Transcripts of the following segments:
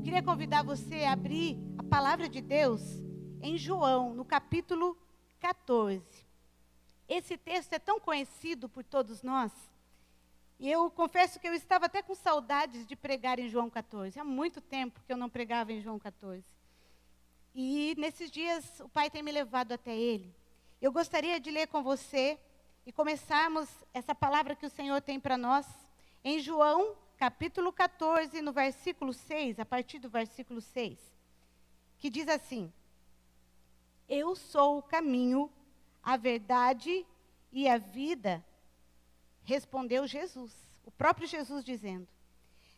Queria convidar você a abrir a palavra de Deus em João, no capítulo 14. Esse texto é tão conhecido por todos nós, e eu confesso que eu estava até com saudades de pregar em João 14. Há muito tempo que eu não pregava em João 14. E nesses dias o Pai tem me levado até ele. Eu gostaria de ler com você e começarmos essa palavra que o Senhor tem para nós em João capítulo 14, no versículo 6, a partir do versículo 6, que diz assim: Eu sou o caminho, a verdade e a vida, respondeu Jesus, o próprio Jesus dizendo: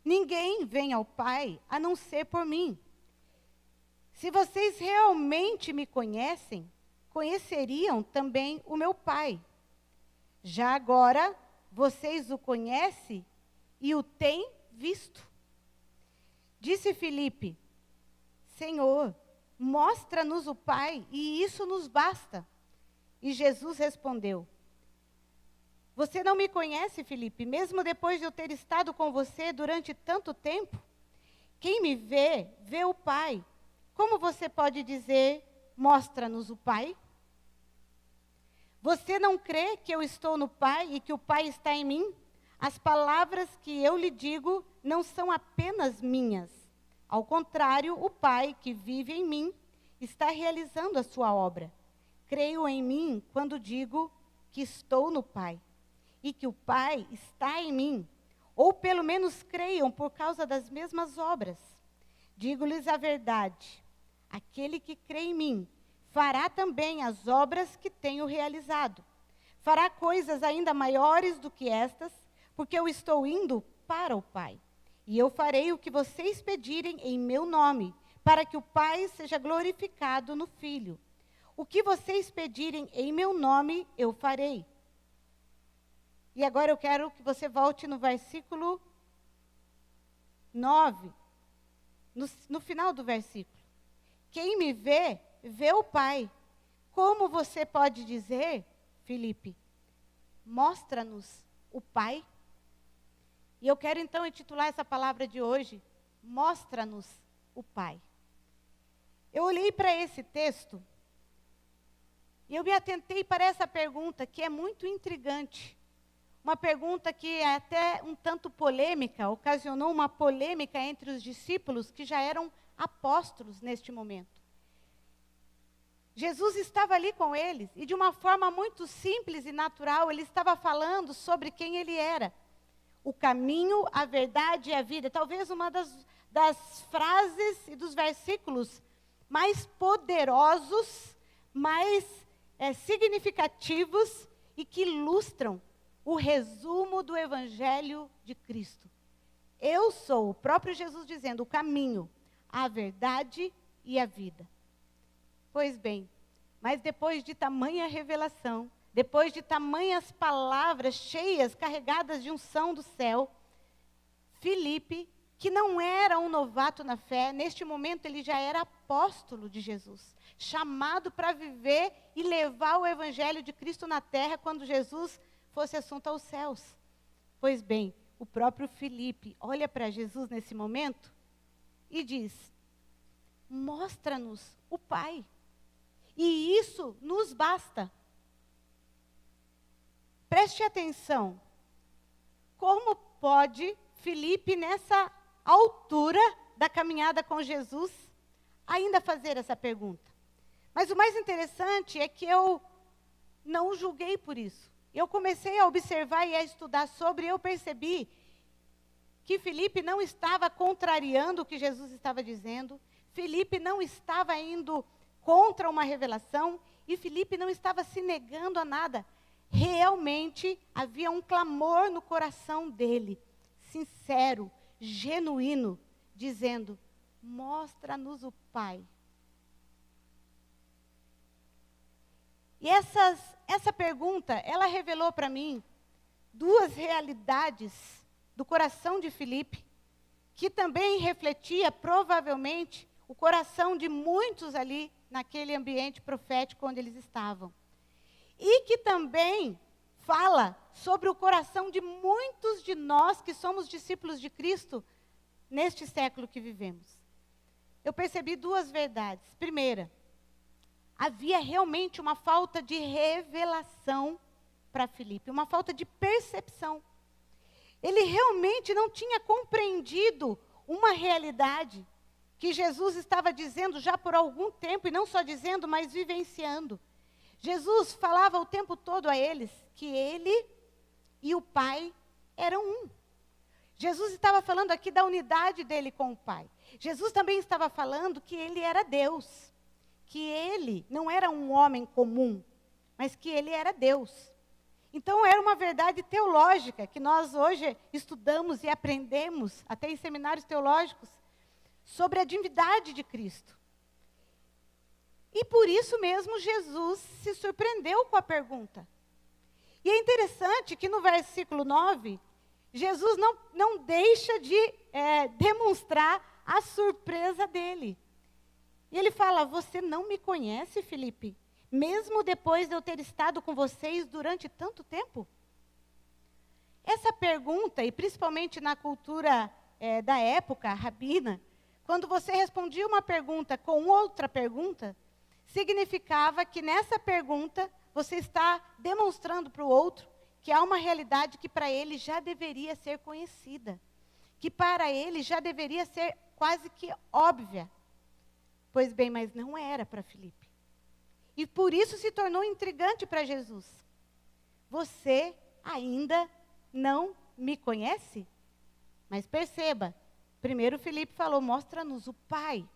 Ninguém vem ao Pai a não ser por mim. Se vocês realmente me conhecem, conheceriam também o meu Pai. Já agora, vocês o conhecem e o têm visto. Disse Filipe: Senhor, mostra-nos o Pai, e isso nos basta. E Jesus respondeu: Você não me conhece, Filipe, mesmo depois de eu ter estado com você durante tanto tempo? Quem me vê, vê o Pai. Como você pode dizer, mostra-nos o Pai? Você não crê que eu estou no Pai e que o Pai está em mim? As palavras que eu lhe digo não são apenas minhas. Ao contrário, o Pai que vive em mim está realizando a sua obra. Creio em mim quando digo que estou no Pai e que o Pai está em mim. Ou pelo menos creiam por causa das mesmas obras. Digo-lhes a verdade. Aquele que crê em mim fará também as obras que tenho realizado. Fará coisas ainda maiores do que estas, porque eu estou indo para o Pai. E eu farei o que vocês pedirem em meu nome, para que o Pai seja glorificado no Filho. O que vocês pedirem em meu nome, eu farei. E agora eu quero que você volte no versículo 9, no final do versículo. Quem me vê, vê o Pai. Como você pode dizer, Filipe, mostra-nos o Pai? E eu quero então intitular essa palavra de hoje, Mostra-nos o Pai. Eu olhei para esse texto e eu me atentei para essa pergunta que é muito intrigante. Uma pergunta que é até um tanto polêmica, ocasionou uma polêmica entre os discípulos que já eram apóstolos neste momento. Jesus estava ali com eles e de uma forma muito simples e natural, ele estava falando sobre quem ele era. O caminho, a verdade e a vida. Talvez uma das frases e dos versículos mais poderosos, mais significativos e que ilustram o resumo do Evangelho de Cristo. Eu sou, o próprio Jesus dizendo, o caminho, a verdade e a vida. Pois bem, mas depois de tamanha revelação, depois de tamanhas palavras cheias, carregadas de unção do céu, Filipe, que não era um novato na fé, neste momento ele já era apóstolo de Jesus, chamado para viver e levar o Evangelho de Cristo na terra quando Jesus fosse assunto aos céus. Pois bem, o próprio Filipe olha para Jesus nesse momento e diz: mostra-nos o Pai, e isso nos basta. Preste atenção, como pode Filipe, nessa altura da caminhada com Jesus, ainda fazer essa pergunta? Mas o mais interessante é que eu não o julguei por isso. Eu comecei a observar e a estudar sobre, e eu percebi que Filipe não estava contrariando o que Jesus estava dizendo, Filipe não estava indo contra uma revelação, e Filipe não estava se negando a nada. Realmente havia um clamor no coração dele, sincero, genuíno, dizendo: mostra-nos o Pai. E essa pergunta, ela revelou para mim duas realidades do coração de Filipe, que também refletia, provavelmente, o coração de muitos ali, naquele ambiente profético onde eles estavam. E que também fala sobre o coração de muitos de nós que somos discípulos de Cristo neste século que vivemos. eu percebi duas verdades. Primeira, havia realmente uma falta de revelação para Filipe, uma falta de percepção. Ele realmente não tinha compreendido uma realidade que Jesus estava dizendo já por algum tempo, e não só dizendo, mas vivenciando. Jesus falava o tempo todo a eles que ele e o Pai eram um. Jesus estava falando aqui da unidade dele com o Pai. Jesus também estava falando que ele era Deus, que ele não era um homem comum, mas que ele era Deus. Então era uma verdade teológica que nós hoje estudamos e aprendemos, até em seminários teológicos, sobre a divindade de Cristo. E por isso mesmo Jesus se surpreendeu com a pergunta. E é interessante que no versículo 9, Jesus não deixa de demonstrar a surpresa dele. E ele fala: você não me conhece, Filipe? Mesmo depois de eu ter estado com vocês durante tanto tempo? Essa pergunta, e principalmente na cultura da época, rabina, quando você respondia uma pergunta com outra pergunta, significava que nessa pergunta você está demonstrando para o outro que há uma realidade que para ele já deveria ser conhecida, que para ele já deveria ser quase que óbvia. Pois bem, mas não era para Filipe. E por isso se tornou intrigante para Jesus. Você ainda não me conhece? Mas perceba, primeiro Filipe falou: mostra-nos o Pai.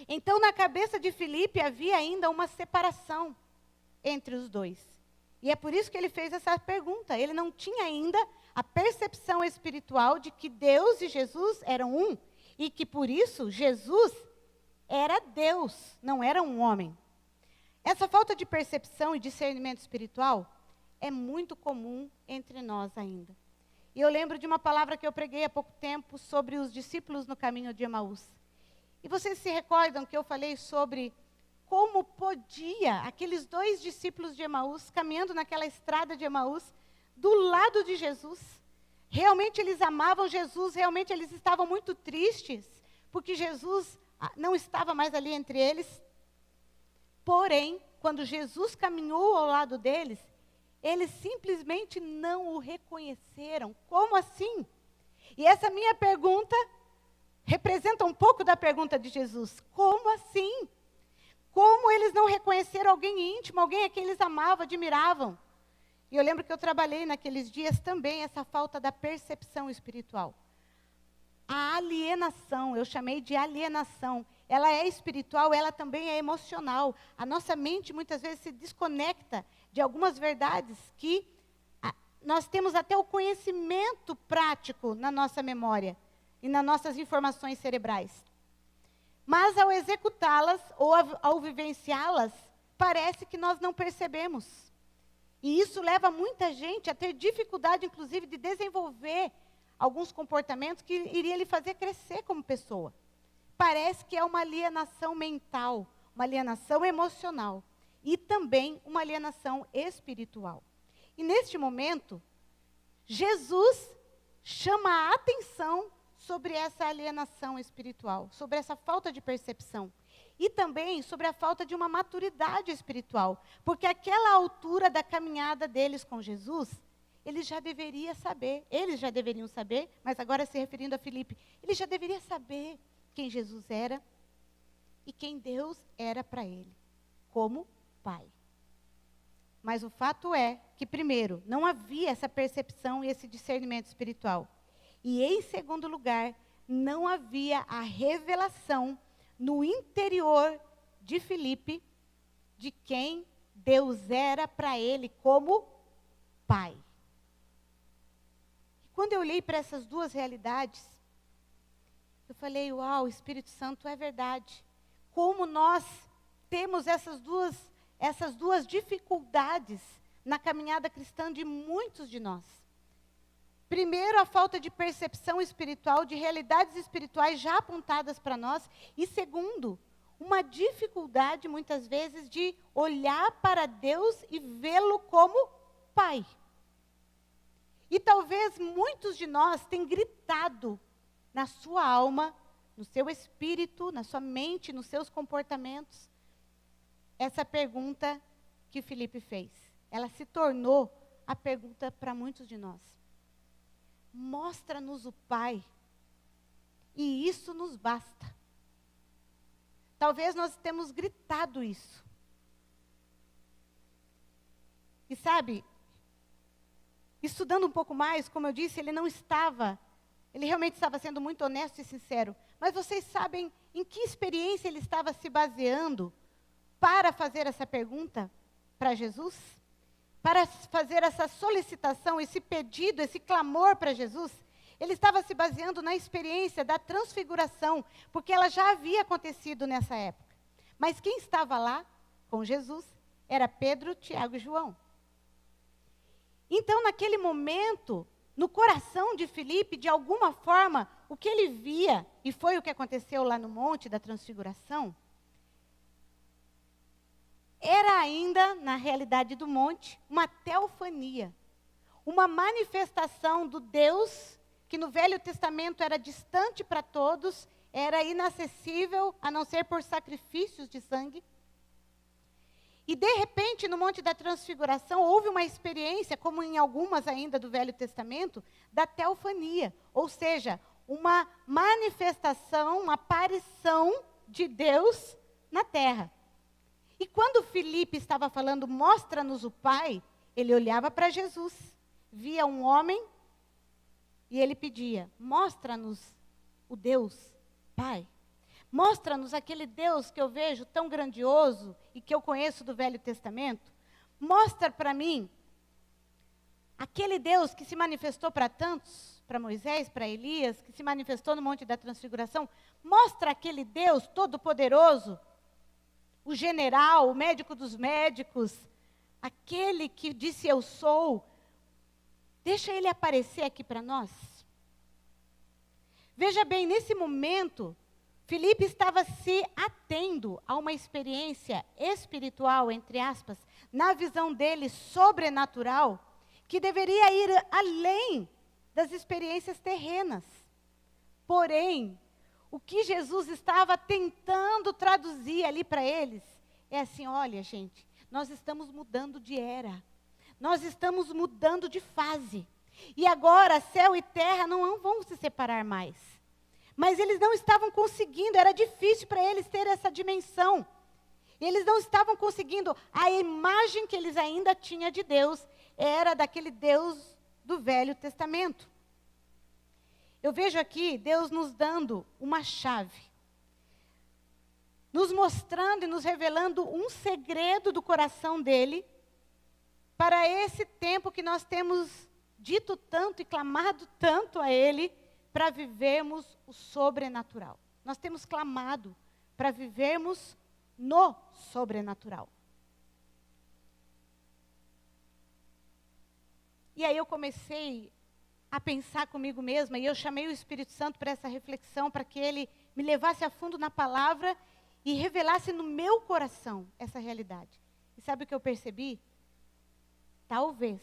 Então na cabeça de Filipe havia ainda uma separação entre os dois. E é por isso que ele fez essa pergunta. Ele não tinha ainda a percepção espiritual de que Deus e Jesus eram um. E que por isso Jesus era Deus, não era um homem. Essa falta de percepção e discernimento espiritual é muito comum entre nós ainda. E eu lembro de uma palavra que eu preguei há pouco tempo sobre os discípulos no caminho de Emaús. E vocês se recordam que eu falei sobre como podia aqueles dois discípulos de Emaús, caminhando naquela estrada de Emaús, do lado de Jesus. Realmente eles amavam Jesus, realmente eles estavam muito tristes, porque Jesus não estava mais ali entre eles. Porém, quando Jesus caminhou ao lado deles, eles simplesmente não o reconheceram. Como assim? E essa minha pergunta representa um pouco da pergunta de Jesus. Como assim? Como eles não reconheceram alguém íntimo, alguém a quem eles amavam, admiravam? E eu lembro que eu trabalhei naqueles dias também essa falta da percepção espiritual. A alienação, eu chamei de alienação. Ela é espiritual, ela também é emocional. A nossa mente muitas vezes se desconecta de algumas verdades que nós temos até o conhecimento prático na nossa memória e nas nossas informações cerebrais. Mas ao executá-las ou ao vivenciá-las, parece que nós não percebemos. E isso leva muita gente a ter dificuldade, inclusive, de desenvolver alguns comportamentos que iriam lhe fazer crescer como pessoa. Parece que é uma alienação mental, uma alienação emocional e também uma alienação espiritual. E neste momento, Jesus chama a atenção sobre essa alienação espiritual, sobre essa falta de percepção. E também sobre a falta de uma maturidade espiritual. Porque aquela altura da caminhada deles com Jesus, eles já deveriam saber, mas agora se referindo a Filipe, ele já deveria saber quem Jesus era e quem Deus era para ele, como Pai. Mas o fato é que, primeiro, não havia essa percepção e esse discernimento espiritual. E, em segundo lugar, não havia a revelação no interior de Filipe de quem Deus era para ele como Pai. E quando eu olhei para essas duas realidades, eu falei: uau, o Espírito Santo, é verdade. Como nós temos essas duas dificuldades na caminhada cristã de muitos de nós. Primeiro, a falta de percepção espiritual, de realidades espirituais já apontadas para nós. E segundo, uma dificuldade, muitas vezes, de olhar para Deus e vê-lo como Pai. E talvez muitos de nós tenham gritado na sua alma no seu espírito, na sua mente, nos seus comportamentos, essa pergunta que Filipe fez. Ela se tornou a pergunta para muitos de nós. Mostra-nos o Pai, e isso nos basta. Talvez nós temos gritado isso. E sabe, estudando um pouco mais, como eu disse, ele realmente estava sendo muito honesto e sincero. Mas vocês sabem em que experiência ele estava se baseando para fazer essa pergunta para Jesus? Para fazer essa solicitação, esse pedido, esse clamor para Jesus? Ele estava se baseando na experiência da transfiguração, porque ela já havia acontecido nessa época. Mas quem estava lá com Jesus era Pedro, Tiago e João. Então, naquele momento, no coração de Filipe, de alguma forma, o que ele via, e foi o que aconteceu lá no Monte da Transfiguração, era ainda, na realidade do monte, uma teofania, uma manifestação do Deus que no Velho Testamento era distante para todos, era inacessível, a não ser por sacrifícios de sangue. E, de repente, no Monte da Transfiguração, houve uma experiência, como em algumas ainda do Velho Testamento, da teofania. Ou seja, uma manifestação, uma aparição de Deus na terra. E quando Filipe estava falando, mostra-nos o Pai, ele olhava para Jesus, via um homem, e ele pedia, mostra-nos o Deus Pai. Mostra-nos aquele Deus que eu vejo tão grandioso e que eu conheço do Velho Testamento. Mostra para mim aquele Deus que se manifestou para tantos, para Moisés, para Elias, que se manifestou no Monte da Transfiguração. Mostra aquele Deus todo-poderoso, o general, o médico dos médicos, aquele que disse eu sou. Deixa ele aparecer aqui para nós. Veja bem, nesse momento, Filipe estava se atendo a uma experiência espiritual, entre aspas, na visão dele sobrenatural, que deveria ir além das experiências terrenas. Porém, o que Jesus estava tentando traduzir ali para eles é assim, olha gente, nós estamos mudando de era, nós estamos mudando de fase, e agora céu e terra não vão se separar mais. Mas eles não estavam conseguindo, era difícil para eles ter essa dimensão. Eles não estavam conseguindo, a imagem que eles ainda tinham de Deus era daquele Deus do Velho Testamento. Eu vejo aqui Deus nos dando uma chave, nos mostrando e nos revelando um segredo do coração dele, para esse tempo que nós temos dito tanto e clamado tanto a ele, para vivermos o sobrenatural. Nós temos clamado para vivermos no sobrenatural. E aí eu comecei a pensar comigo mesma, e eu chamei o Espírito Santo para essa reflexão, para que ele me levasse a fundo na palavra e revelasse no meu coração essa realidade. E sabe o que eu percebi? Talvez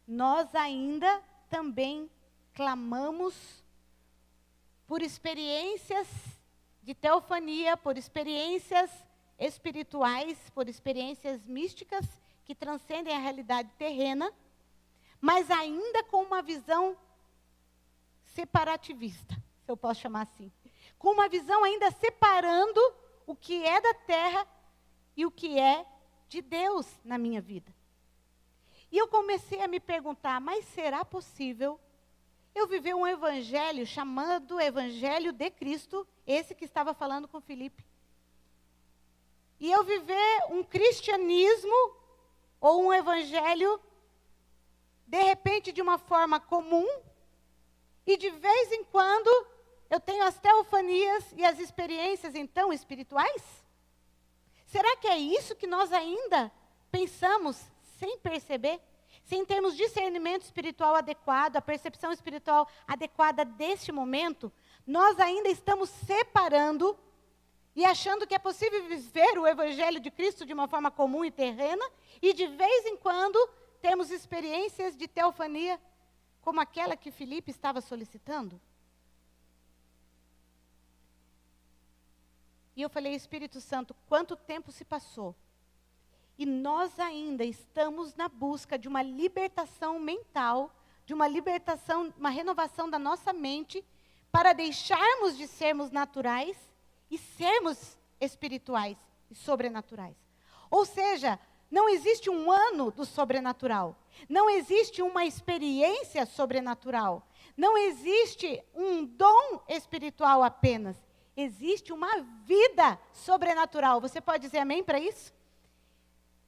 nós ainda também clamamos por experiências de teofania, por experiências espirituais, por experiências místicas que transcendem a realidade terrena, mas ainda com uma visão separativista, se eu posso chamar assim. Com uma visão ainda separando o que é da terra e o que é de Deus na minha vida. E eu comecei a me perguntar, mas será possível eu viver um evangelho chamado Evangelho de Cristo, esse que estava falando com Filipe? E eu viver um cristianismo ou um evangelho, de repente, de uma forma comum, e de vez em quando eu tenho as teofanias e as experiências, então, espirituais? Será que é isso que nós ainda pensamos sem perceber? Sem termos discernimento espiritual adequado, a percepção espiritual adequada deste momento, nós ainda estamos separando e achando que é possível viver o Evangelho de Cristo de uma forma comum e terrena, e de vez em quando temos experiências de teofania, como aquela que Filipe estava solicitando? E eu falei, Espírito Santo, quanto tempo se passou? E nós ainda estamos na busca de uma libertação mental, de uma libertação, uma renovação da nossa mente, para deixarmos de sermos naturais e sermos espirituais e sobrenaturais. Ou seja, não existe um ano do sobrenatural. Não existe uma experiência sobrenatural. Não existe um dom espiritual apenas. Existe uma vida sobrenatural. Você pode dizer amém para isso?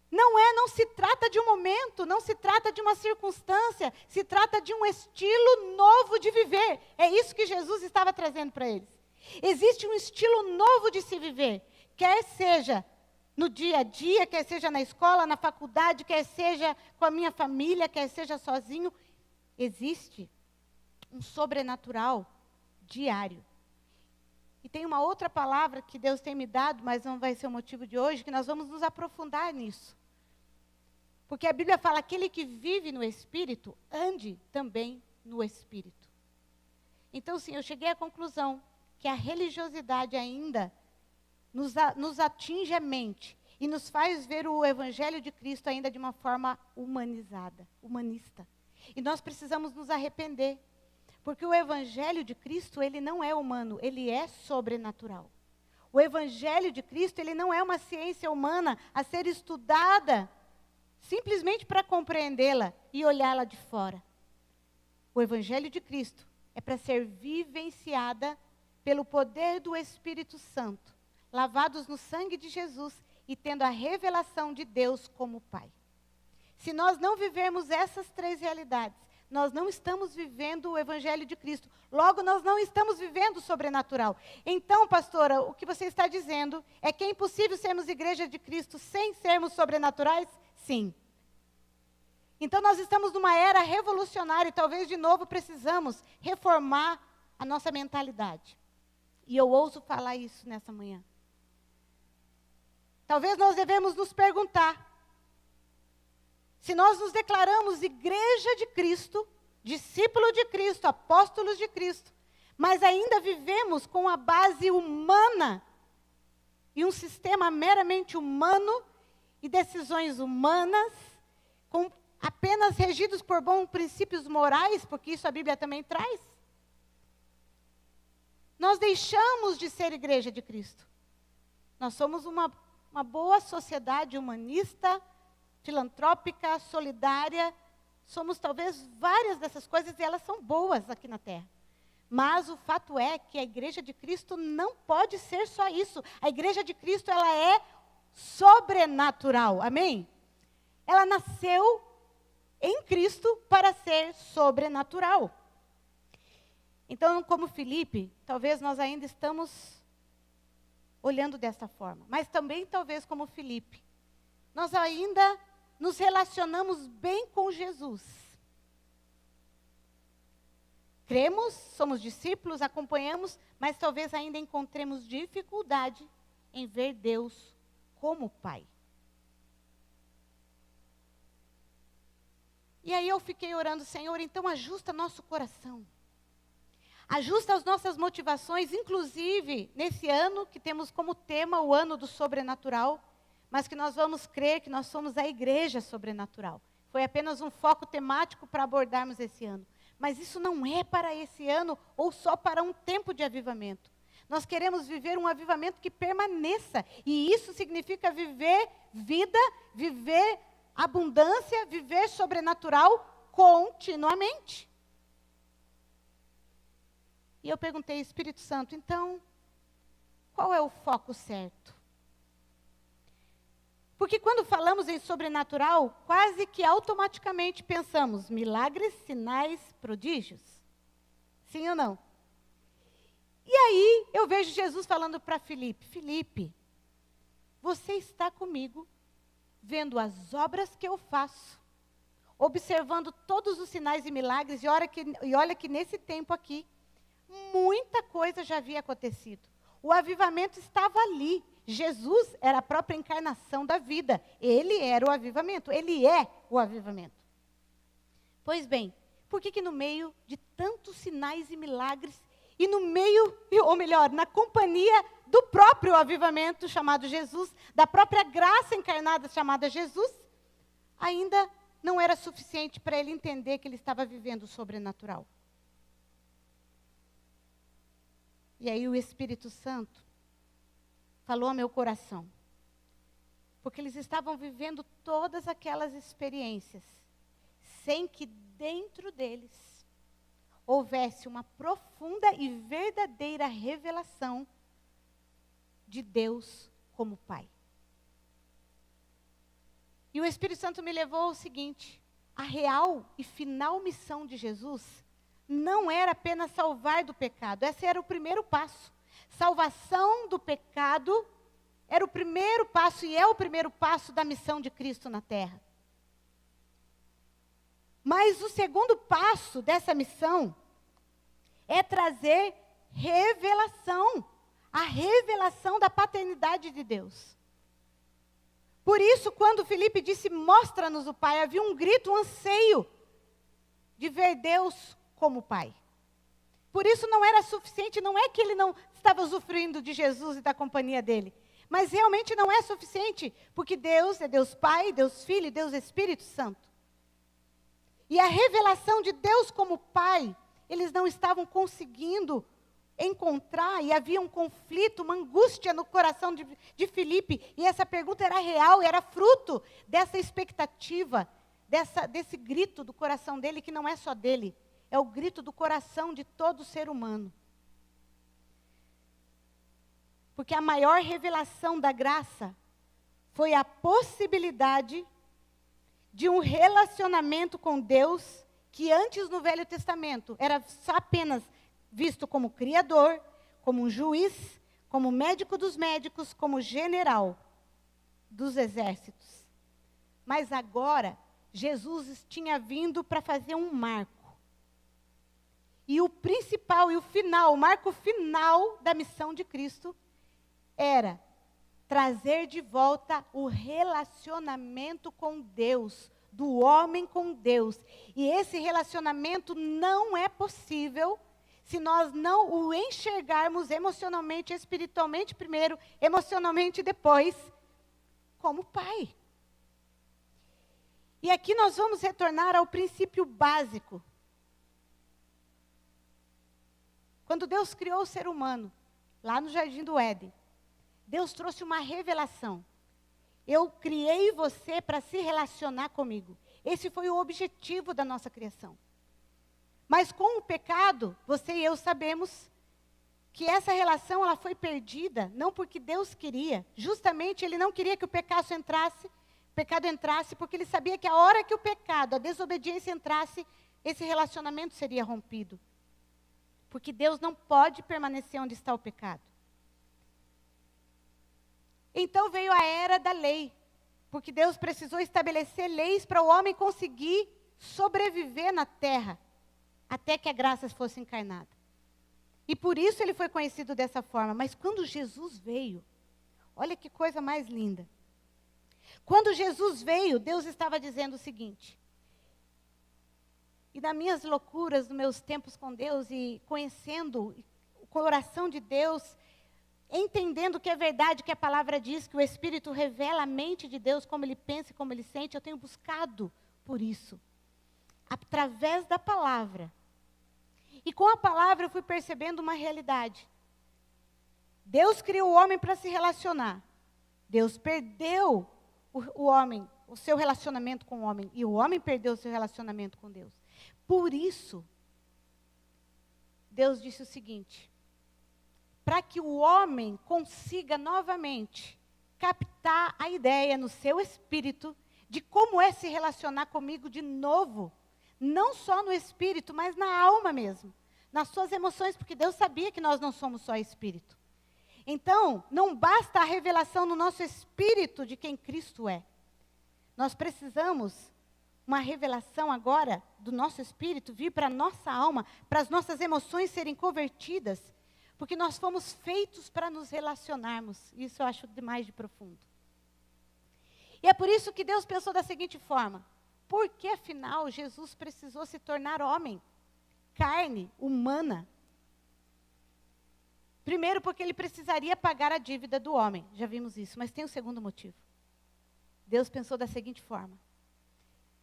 Não se trata de um momento, não se trata de uma circunstância, se trata de um estilo novo de viver. É isso que Jesus estava trazendo para eles. Existe um estilo novo de se viver, quer seja no dia a dia, quer seja na escola, na faculdade, quer seja com a minha família, quer seja sozinho. Existe um sobrenatural diário. E tem uma outra palavra que Deus tem me dado, mas não vai ser o motivo de hoje, que nós vamos nos aprofundar nisso. Porque a Bíblia fala, aquele que vive no Espírito, ande também no Espírito. Então, sim, eu cheguei à conclusão que a religiosidade ainda nos atinge a mente e nos faz ver o Evangelho de Cristo ainda de uma forma humanista. E nós precisamos nos arrepender. Porque o Evangelho de Cristo, ele não é humano, ele é sobrenatural. O Evangelho de Cristo, ele não é uma ciência humana a ser estudada simplesmente para compreendê-la e olhá-la de fora. O Evangelho de Cristo é para ser vivenciada pelo poder do Espírito Santo, lavados no sangue de Jesus e tendo a revelação de Deus como Pai. Se nós não vivermos essas três realidades, nós não estamos vivendo o Evangelho de Cristo. Logo, nós não estamos vivendo o sobrenatural. Então, pastora, o que você está dizendo é que é impossível sermos igreja de Cristo sem sermos sobrenaturais? Sim. Então, nós estamos numa era revolucionária e talvez, de novo, precisamos reformar a nossa mentalidade. E eu ouso falar isso nessa manhã. Talvez nós devemos nos perguntar, se nós nos declaramos igreja de Cristo, discípulo de Cristo, apóstolos de Cristo, mas ainda vivemos com a base humana e um sistema meramente humano e decisões humanas, apenas regidos por bons princípios morais, porque isso a Bíblia também traz. Nós deixamos de ser igreja de Cristo. Nós somos uma boa sociedade humanista, filantrópica, solidária, somos talvez várias dessas coisas e elas são boas aqui na Terra. Mas o fato é que a Igreja de Cristo não pode ser só isso. A Igreja de Cristo, ela é sobrenatural, amém? Ela nasceu em Cristo para ser sobrenatural. Então, como Filipe, talvez nós ainda estamos olhando dessa forma. Mas também, talvez, como Filipe, nós ainda nos relacionamos bem com Jesus. Cremos, somos discípulos, acompanhamos, mas talvez ainda encontremos dificuldade em ver Deus como Pai. E aí eu fiquei orando, Senhor, então ajusta nosso coração. Ajusta as nossas motivações, inclusive nesse ano que temos como tema o ano do sobrenatural, mas que nós vamos crer que nós somos a igreja sobrenatural. Foi apenas um foco temático para abordarmos esse ano. Mas isso não é para esse ano ou só para um tempo de avivamento. Nós queremos viver um avivamento que permaneça. E isso significa viver vida, viver abundância, viver sobrenatural continuamente. E eu perguntei, Espírito Santo, então, qual é o foco certo? Porque quando falamos em sobrenatural, quase que automaticamente pensamos milagres, sinais, prodígios. Sim ou não? E aí eu vejo Jesus falando para Filipe, Filipe, você está comigo, vendo as obras que eu faço, observando todos os sinais e milagres, e olha que nesse tempo aqui, muita coisa já havia acontecido. O avivamento estava ali. Jesus era a própria encarnação da vida. Ele era o avivamento. Ele é o avivamento. Pois bem, por que no meio de tantos sinais e milagres, e no meio, ou melhor, na companhia do próprio avivamento chamado Jesus, da própria graça encarnada chamada Jesus, ainda não era suficiente para ele entender que ele estava vivendo o sobrenatural. E aí o Espírito Santo falou ao meu coração, porque eles estavam vivendo todas aquelas experiências, sem que dentro deles houvesse uma profunda e verdadeira revelação de Deus como Pai. E o Espírito Santo me levou ao seguinte: a real e final missão de Jesus não era apenas salvar do pecado. Esse era o primeiro passo. Salvação do pecado era o primeiro passo e é o primeiro passo da missão de Cristo na terra. Mas o segundo passo dessa missão é trazer revelação, a revelação da paternidade de Deus. Por isso, quando Filipe disse, mostra-nos o Pai, havia um grito, um anseio de ver Deus como Pai. Por isso não era suficiente, não é que ele não estava usufruindo de Jesus e da companhia dele, mas realmente não é suficiente, porque Deus é Deus Pai, Deus Filho e Deus Espírito Santo. E a revelação de Deus como Pai, eles não estavam conseguindo encontrar, e havia um conflito, uma angústia no coração de Filipe, e essa pergunta era real, era fruto dessa expectativa, desse grito do coração dele, que não é só dele, é o grito do coração de todo ser humano. Porque a maior revelação da graça foi a possibilidade de um relacionamento com Deus, que antes no Velho Testamento era só apenas visto como criador, como um juiz, como médico dos médicos, como general dos exércitos. Mas agora, Jesus tinha vindo para fazer um marco. E o principal e o final, o marco final da missão de Cristo era trazer de volta o relacionamento com Deus, do homem com Deus. E esse relacionamento não é possível se nós não o enxergarmos emocionalmente, espiritualmente primeiro, emocionalmente depois, como Pai. E aqui nós vamos retornar ao princípio básico. Quando Deus criou o ser humano, lá no Jardim do Éden, Deus trouxe uma revelação. Eu criei você para se relacionar comigo. Esse foi o objetivo da nossa criação. Mas com o pecado, você e eu sabemos que essa relação ela foi perdida, não porque Deus queria. Justamente Ele não queria que o pecado entrasse, porque Ele sabia que a hora que o pecado, a desobediência entrasse, esse relacionamento seria rompido. Porque Deus não pode permanecer onde está o pecado. Então veio a era da lei, porque Deus precisou estabelecer leis para o homem conseguir sobreviver na terra, até que a graça fosse encarnada. E por isso ele foi conhecido dessa forma. Mas quando Jesus veio, olha que coisa mais linda. Quando Jesus veio, Deus estava dizendo o seguinte: e nas minhas loucuras, nos meus tempos com Deus, e conhecendo o coração de Deus, entendendo que é verdade que a palavra diz, que o Espírito revela a mente de Deus, como Ele pensa e como Ele sente, eu tenho buscado por isso, através da palavra. E com a palavra eu fui percebendo uma realidade. Deus criou o homem para se relacionar. Deus perdeu o homem, o seu relacionamento com o homem, e o homem perdeu o seu relacionamento com Deus. Por isso, Deus disse o seguinte: para que o homem consiga novamente captar a ideia no seu espírito de como é se relacionar comigo de novo, não só no espírito, mas na alma mesmo, nas suas emoções, porque Deus sabia que nós não somos só espírito. Então, não basta a revelação no nosso espírito de quem Cristo é. Nós precisamos uma revelação agora do nosso espírito vir para a nossa alma, para as nossas emoções serem convertidas, porque nós fomos feitos para nos relacionarmos. Isso eu acho demais de profundo. E é por isso que Deus pensou da seguinte forma: por que afinal Jesus precisou se tornar homem, carne humana? Primeiro, porque ele precisaria pagar a dívida do homem. Já vimos isso, mas tem o segundo motivo. Deus pensou da seguinte forma: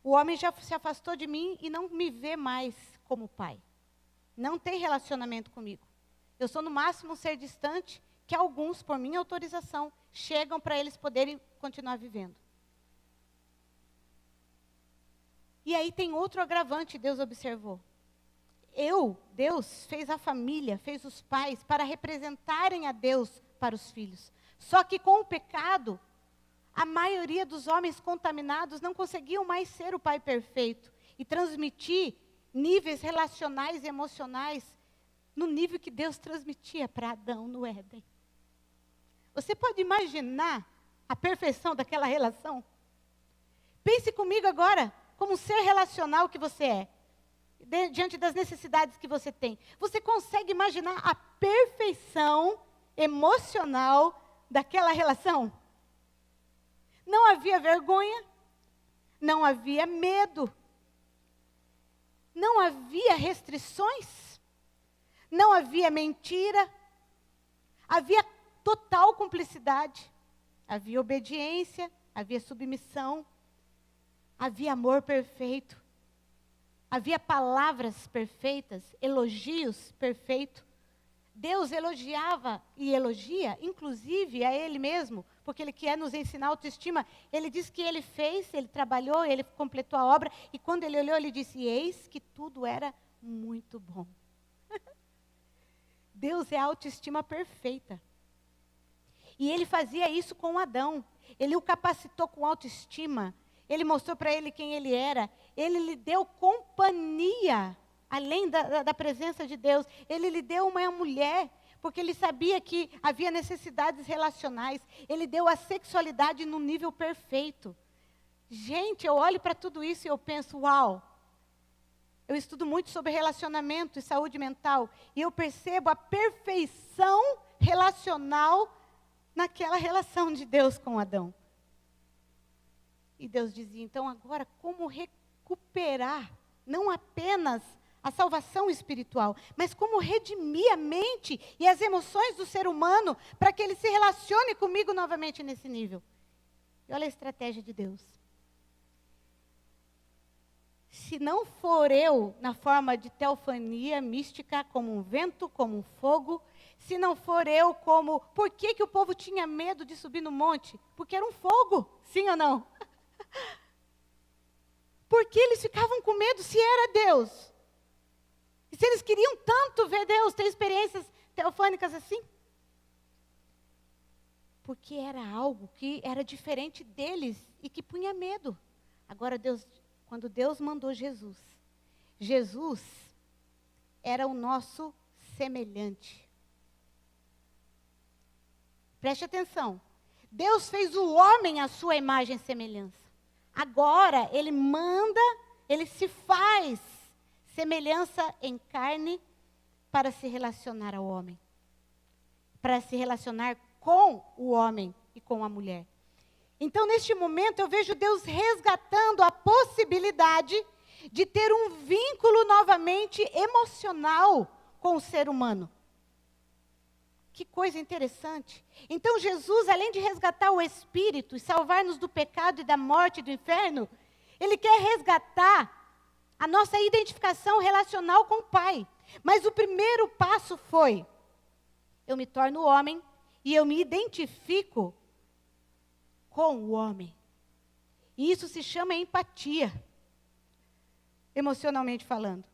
o homem já se afastou de mim e não me vê mais como pai. Não tem relacionamento comigo. Eu sou no máximo um ser distante que alguns, por minha autorização, chegam para eles poderem continuar vivendo. E aí tem outro agravante, Deus observou. Deus, fez a família, fez os pais para representarem a Deus para os filhos. Só que com o pecado, a maioria dos homens contaminados não conseguiam mais ser o pai perfeito e transmitir níveis relacionais e emocionais no nível que Deus transmitia para Adão no Éden. Você pode imaginar a perfeição daquela relação? Pense comigo agora, como um ser relacional que você é, diante das necessidades que você tem. Você consegue imaginar a perfeição emocional daquela relação? Não havia vergonha, não havia medo, não havia restrições, não havia mentira, havia total cumplicidade, havia obediência, havia submissão, havia amor perfeito, havia palavras perfeitas, elogios perfeitos. Deus elogiava e elogia, inclusive a Ele mesmo, porque Ele quer nos ensinar autoestima. Ele diz que Ele fez, Ele trabalhou, Ele completou a obra, e quando Ele olhou, Ele disse: eis que tudo era muito bom. Deus é a autoestima perfeita. E Ele fazia isso com Adão. Ele o capacitou com autoestima. Ele mostrou para ele quem ele era. Ele lhe deu companhia, além da presença de Deus. Ele lhe deu uma mulher, porque ele sabia que havia necessidades relacionais. Ele deu a sexualidade no nível perfeito. Gente, eu olho para tudo isso e eu penso: uau! Eu estudo muito sobre relacionamento e saúde mental. E eu percebo a perfeição relacional naquela relação de Deus com Adão. E Deus dizia: então agora, como recuperar, não apenas a salvação espiritual, mas como redimir a mente e as emoções do ser humano para que ele se relacione comigo novamente nesse nível. E olha a estratégia de Deus. Se não for eu na forma de teofania mística, como um vento, como um fogo, se não for eu como... Por que o povo tinha medo de subir no monte? Porque era um fogo, sim ou não? Por que eles ficavam com medo se era Deus? E se eles queriam tanto ver Deus, ter experiências teofânicas assim? Porque era algo que era diferente deles e que punha medo. Agora, quando Deus mandou Jesus, Jesus era o nosso semelhante. Preste atenção. Deus fez o homem à sua imagem e semelhança. Agora, Ele manda, Ele se faz semelhança em carne para se relacionar ao homem. Para se relacionar com o homem e com a mulher. Então, neste momento, eu vejo Deus resgatando a possibilidade de ter um vínculo novamente emocional com o ser humano. Que coisa interessante. Então, Jesus, além de resgatar o espírito e salvar-nos do pecado e da morte e do inferno, Ele quer resgatar a nossa identificação relacional com o Pai. Mas o primeiro passo foi: eu me torno homem e eu me identifico com o homem. E isso se chama empatia, emocionalmente falando.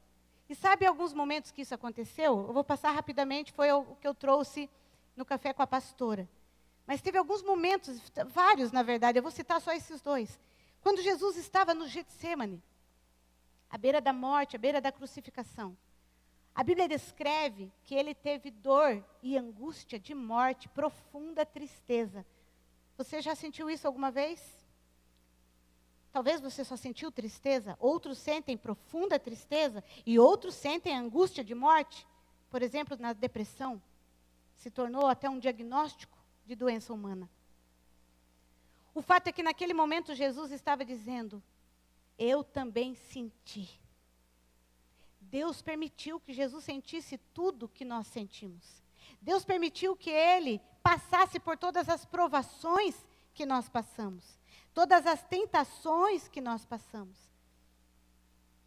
E sabe alguns momentos que isso aconteceu? Eu vou passar rapidamente, foi o que eu trouxe no café com a pastora. Mas teve alguns momentos, vários na verdade, eu vou citar só esses dois. Quando Jesus estava no Getsêmani, à beira da morte, à beira da crucificação. A Bíblia descreve que ele teve dor e angústia de morte, profunda tristeza. Você já sentiu isso alguma vez? Talvez você só sentiu tristeza, outros sentem profunda tristeza e outros sentem angústia de morte. Por exemplo, na depressão, se tornou até um diagnóstico de doença humana. O fato é que naquele momento Jesus estava dizendo: eu também senti. Deus permitiu que Jesus sentisse tudo que nós sentimos. Deus permitiu que ele passasse por todas as provações que nós passamos, todas as tentações que nós passamos.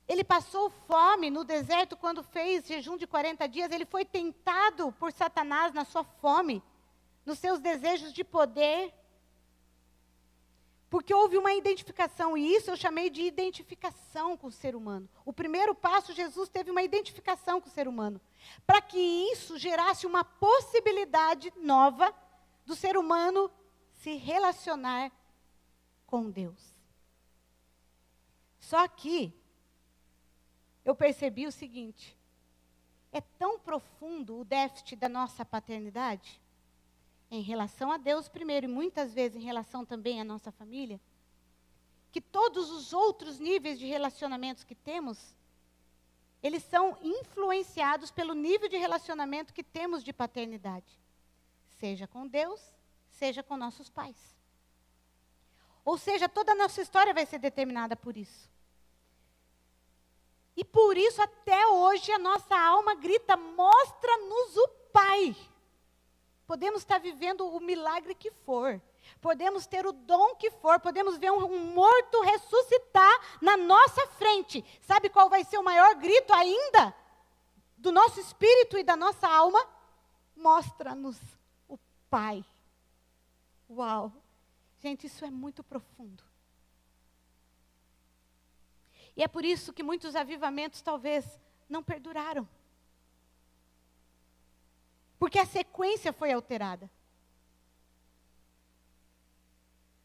Ele passou fome no deserto quando fez jejum de 40 dias. Ele foi tentado por Satanás na sua fome, nos seus desejos de poder. Porque houve uma identificação, e isso eu chamei de identificação com o ser humano. O primeiro passo, Jesus teve uma identificação com o ser humano, para que isso gerasse uma possibilidade nova do ser humano se relacionar com Deus. Só que eu percebi o seguinte: é tão profundo o déficit da nossa paternidade, em relação a Deus primeiro, e muitas vezes em relação também à nossa família, que todos os outros níveis de relacionamentos que temos, eles são influenciados pelo nível de relacionamento que temos de paternidade. Seja com Deus, seja com nossos pais. Ou seja, toda a nossa história vai ser determinada por isso. E por isso, até hoje, a nossa alma grita: mostra-nos o Pai. Podemos estar vivendo o milagre que for, podemos ter o dom que for, podemos ver um morto ressuscitar na nossa frente. Sabe qual vai ser o maior grito ainda do nosso espírito e da nossa alma? Mostra-nos o Pai. Uau! Gente, isso é muito profundo. E é por isso que muitos avivamentos talvez não perduraram. Porque a sequência foi alterada.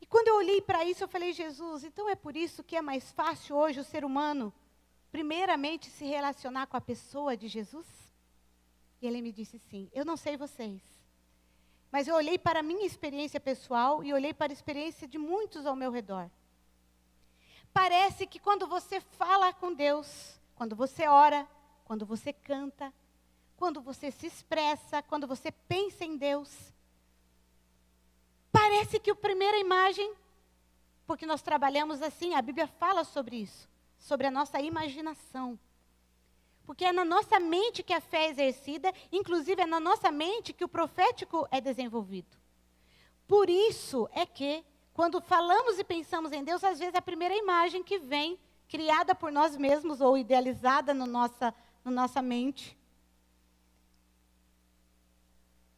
E quando eu olhei para isso, eu falei: Jesus, então é por isso que é mais fácil hoje o ser humano, primeiramente, se relacionar com a pessoa de Jesus? E ele me disse sim. Eu não sei vocês, mas eu olhei para a minha experiência pessoal e olhei para a experiência de muitos ao meu redor. Parece que quando você fala com Deus, quando você ora, quando você canta, quando você se expressa, quando você pensa em Deus, parece que a primeira imagem, porque nós trabalhamos assim, a Bíblia fala sobre isso, sobre a nossa imaginação. Porque é na nossa mente que a fé é exercida, inclusive é na nossa mente que o profético é desenvolvido. Por isso é que, quando falamos e pensamos em Deus, às vezes a primeira imagem que vem, criada por nós mesmos ou idealizada na nossa mente,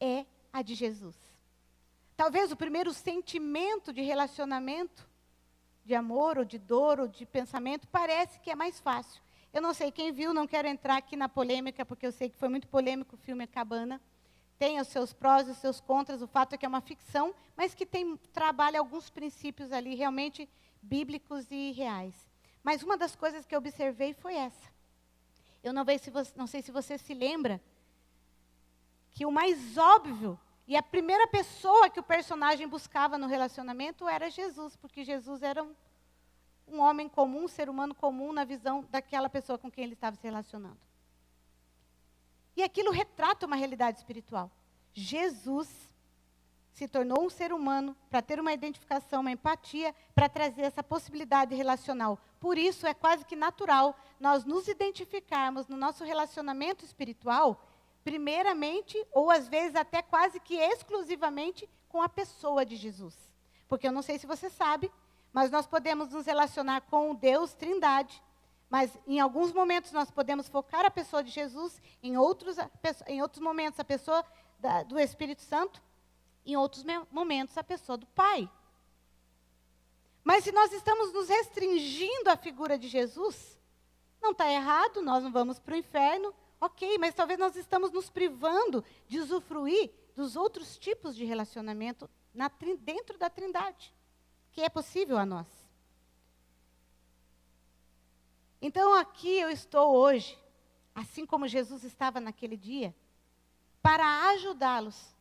é a de Jesus. Talvez o primeiro sentimento de relacionamento, de amor, ou de dor, ou de pensamento, parece que é mais fácil. Eu não sei quem viu, não quero entrar aqui na polêmica, porque eu sei que foi muito polêmico o filme Cabana. Tem os seus prós e os seus contras, o fato é que é uma ficção, mas que trabalha alguns princípios ali realmente bíblicos e reais. Mas uma das coisas que eu observei foi essa. Eu não sei se você se lembra, que o mais óbvio e a primeira pessoa que o personagem buscava no relacionamento era Jesus, porque Jesus era um homem comum, um ser humano comum na visão daquela pessoa com quem ele estava se relacionando. E aquilo retrata uma realidade espiritual. Jesus se tornou um ser humano para ter uma identificação, uma empatia, para trazer essa possibilidade relacional. Por isso é quase que natural nós nos identificarmos no nosso relacionamento espiritual, primeiramente, ou às vezes até quase que exclusivamente, com a pessoa de Jesus. Porque eu não sei se você sabe, mas nós podemos nos relacionar com o Deus Trindade, mas em alguns momentos nós podemos focar a pessoa de Jesus, em outros momentos a pessoa do Espírito Santo, em outros momentos a pessoa do Pai. Mas se nós estamos nos restringindo à figura de Jesus, não está errado, nós não vamos para o inferno, ok, mas talvez nós estamos nos privando de usufruir dos outros tipos de relacionamento dentro da Trindade, que é possível a nós. Então aqui eu estou hoje, assim como Jesus estava naquele dia, para ajudá-los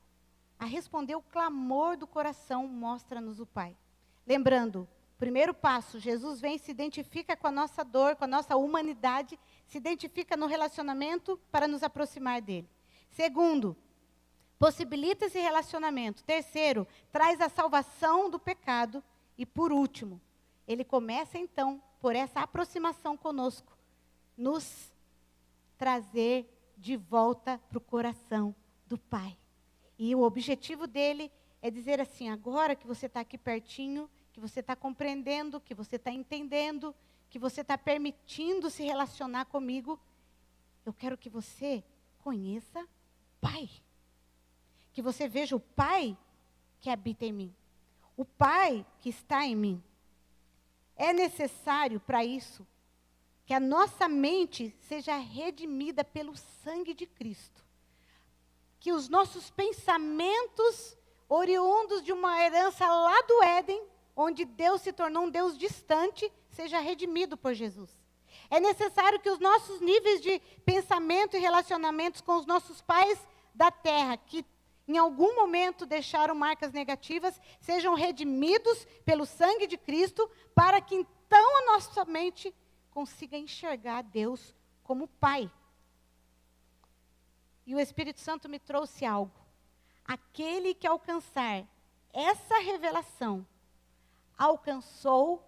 a responder o clamor do coração, mostra-nos o Pai. Lembrando, primeiro passo, Jesus vem e se identifica com a nossa dor, com a nossa humanidade, se identifica no relacionamento para nos aproximar dele. Segundo, possibilita esse relacionamento. Terceiro, traz a salvação do pecado. E por último, ele começa então, por essa aproximação conosco, nos trazer de volta para o coração do Pai. E o objetivo dele é dizer assim, agora que você está aqui pertinho, que você está compreendendo, que você está entendendo, que você está permitindo se relacionar comigo, eu quero que você conheça o Pai. Que você veja o Pai que habita em mim. O Pai que está em mim. É necessário para isso que a nossa mente seja redimida pelo sangue de Cristo. Que os nossos pensamentos, oriundos de uma herança lá do Éden, onde Deus se tornou um Deus distante, seja redimido por Jesus. É necessário que os nossos níveis de pensamento e relacionamentos com os nossos pais da terra, que em algum momento deixaram marcas negativas, sejam redimidos pelo sangue de Cristo, para que então a nossa mente consiga enxergar Deus como Pai. E o Espírito Santo me trouxe algo. Aquele que alcançar essa revelação, alcançou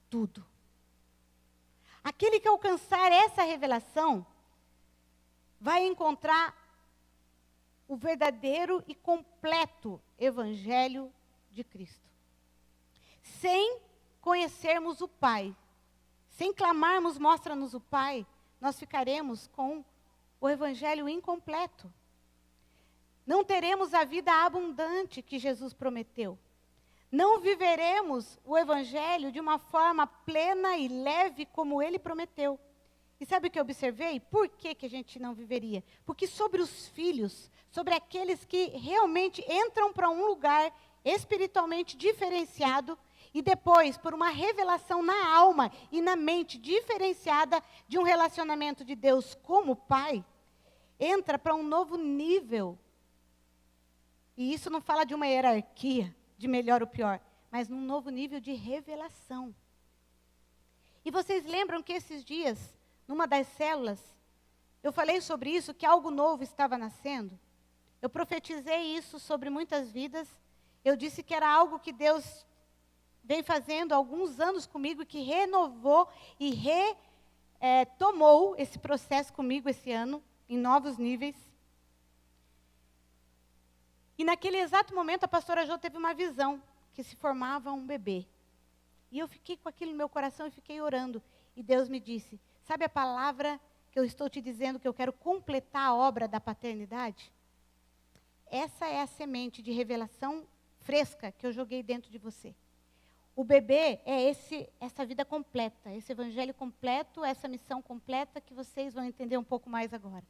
tudo. Aquele que alcançar essa revelação, vai encontrar o verdadeiro e completo Evangelho de Cristo. Sem conhecermos o Pai, sem clamarmos, mostra-nos o Pai, nós ficaremos com o Evangelho incompleto. Não teremos a vida abundante que Jesus prometeu. Não viveremos o Evangelho de uma forma plena e leve como Ele prometeu. E sabe o que eu observei? Por que a gente não viveria? Porque sobre os filhos, sobre aqueles que realmente entram para um lugar espiritualmente diferenciado, e depois, por uma revelação na alma e na mente diferenciada de um relacionamento de Deus como Pai, entra para um novo nível. E isso não fala de uma hierarquia, de melhor ou pior, mas num novo nível de revelação. E vocês lembram que esses dias, numa das células, eu falei sobre isso, que algo novo estava nascendo? Eu profetizei isso sobre muitas vidas. Eu disse que era algo que Deus vem fazendo há alguns anos comigo, que renovou e retomou esse processo comigo esse ano, em novos níveis. E naquele exato momento, a pastora Jo teve uma visão, que se formava um bebê. E eu fiquei com aquilo no meu coração e fiquei orando. E Deus me disse, sabe a palavra que eu estou te dizendo, que eu quero completar a obra da paternidade? Essa é a semente de revelação fresca que eu joguei dentro de você. O bebê é essa vida completa, esse evangelho completo, essa missão completa, que vocês vão entender um pouco mais agora.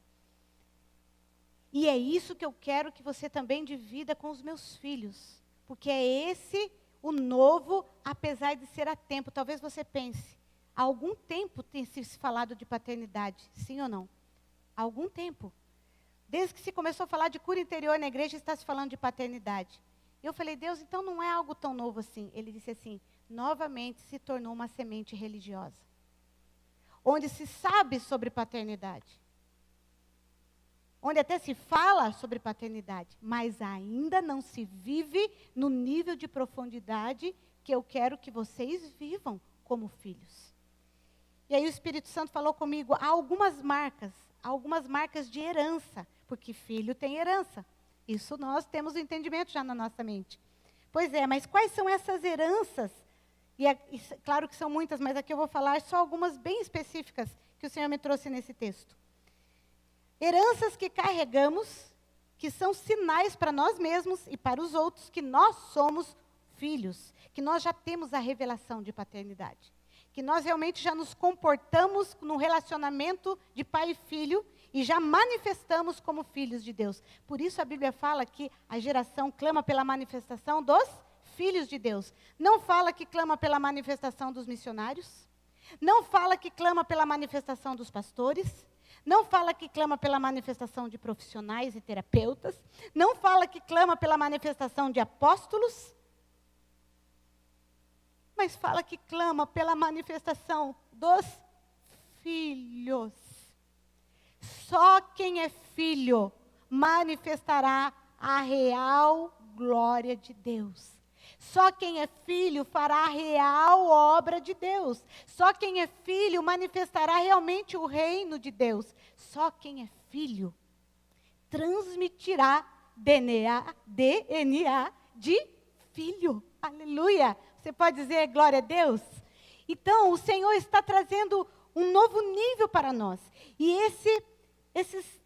E é isso que eu quero que você também divida com os meus filhos. Porque é esse o novo, apesar de ser a tempo. Talvez você pense, há algum tempo tem se falado de paternidade, sim ou não? Há algum tempo. Desde que se começou a falar de cura interior na igreja, está se falando de paternidade. Eu falei, Deus, então não é algo tão novo assim. Ele disse assim, novamente se tornou uma semente religiosa. Onde se sabe sobre paternidade. Onde até se fala sobre paternidade, mas ainda não se vive no nível de profundidade que eu quero que vocês vivam como filhos. E aí o Espírito Santo falou comigo, há algumas marcas de herança, porque filho tem herança. Isso nós temos o entendimento já na nossa mente. Pois é, mas quais são essas heranças? E claro que são muitas, mas aqui eu vou falar só algumas bem específicas que o Senhor me trouxe nesse texto. Heranças que carregamos, que são sinais para nós mesmos e para os outros, que nós somos filhos, que nós já temos a revelação de paternidade. Que nós realmente já nos comportamos num relacionamento de pai e filho, e já manifestamos como filhos de Deus. Por isso a Bíblia fala que a geração clama pela manifestação dos filhos de Deus. Não fala que clama pela manifestação dos missionários. Não fala que clama pela manifestação dos pastores. Não fala que clama pela manifestação de profissionais e terapeutas. Não fala que clama pela manifestação de apóstolos. Mas fala que clama pela manifestação dos filhos. Só quem é filho manifestará a real glória de Deus. Só quem é filho fará a real obra de Deus. Só quem é filho manifestará realmente o reino de Deus. Só quem é filho transmitirá DNA de filho. Aleluia! Você pode dizer glória a Deus? Então, o Senhor está trazendo um novo nível para nós. E esses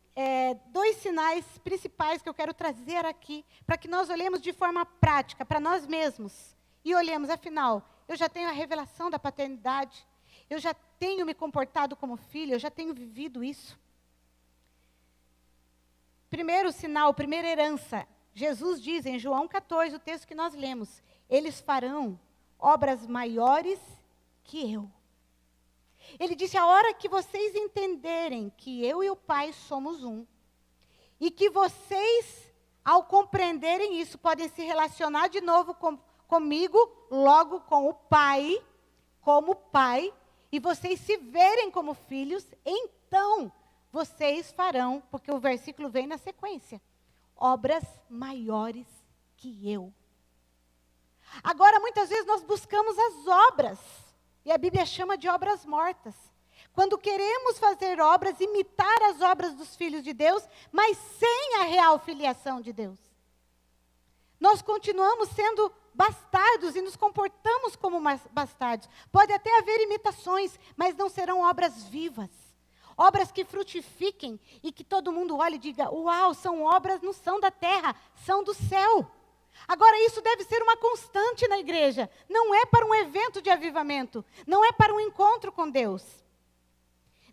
dois sinais principais que eu quero trazer aqui, para que nós olhemos de forma prática, para nós mesmos, e olhemos, afinal, eu já tenho a revelação da paternidade, eu já tenho me comportado como filho, eu já tenho vivido isso. Primeiro sinal, primeira herança, Jesus diz em João 14, o texto que nós lemos, eles farão obras maiores que eu. Ele disse, a hora que vocês entenderem que eu e o Pai somos um, e que vocês, ao compreenderem isso, podem se relacionar de novo comigo, logo com o Pai, como Pai, e vocês se verem como filhos, então vocês farão, porque o versículo vem na sequência, obras maiores que eu. Agora, muitas vezes nós buscamos as obras, e a Bíblia chama de obras mortas. Quando queremos fazer obras, imitar as obras dos filhos de Deus, mas sem a real filiação de Deus. Nós continuamos sendo bastardos e nos comportamos como bastardos. Pode até haver imitações, mas não serão obras vivas. Obras que frutifiquem e que todo mundo olhe e diga, uau, são obras, não são da terra, são do céu. Agora, isso deve ser uma constante na igreja. Não é para um evento de avivamento. Não é para um encontro com Deus.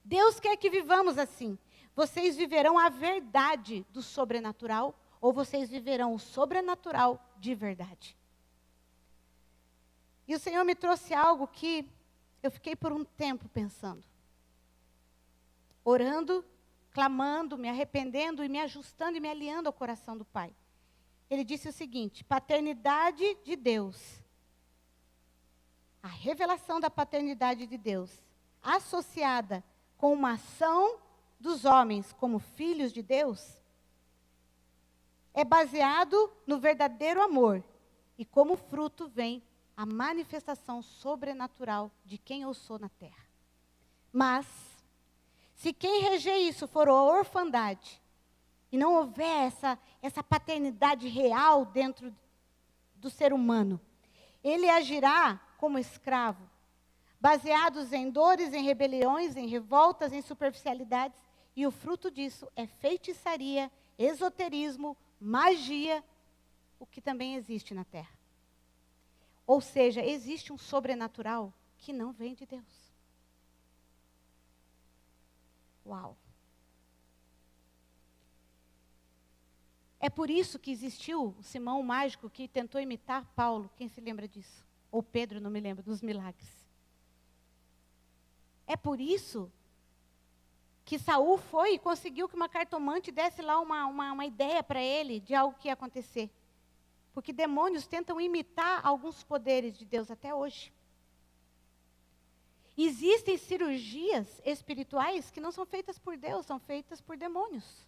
Deus quer que vivamos assim. Vocês viverão a verdade do sobrenatural ou vocês viverão o sobrenatural de verdade. E o Senhor me trouxe algo que eu fiquei por um tempo pensando. Orando, clamando, me arrependendo e me ajustando e me alinhando ao coração do Pai. Ele disse o seguinte, paternidade de Deus. A revelação da paternidade de Deus, associada com uma ação dos homens como filhos de Deus, é baseado no verdadeiro amor. E como fruto vem a manifestação sobrenatural de quem eu sou na terra. Mas, se quem reger isso for a orfandade, e não houver essa paternidade real dentro do ser humano, ele agirá como escravo, baseados em dores, em rebeliões, em revoltas, em superficialidades, e o fruto disso é feitiçaria, esoterismo, magia, o que também existe na terra. Ou seja, existe um sobrenatural que não vem de Deus. Uau! É por isso que existiu o Simão o mágico que tentou imitar Paulo. Quem se lembra disso? Ou Pedro, não me lembro, dos milagres. É por isso que Saul foi e conseguiu que uma cartomante desse lá uma ideia para ele de algo que ia acontecer. Porque demônios tentam imitar alguns poderes de Deus até hoje. Existem cirurgias espirituais que não são feitas por Deus, são feitas por demônios.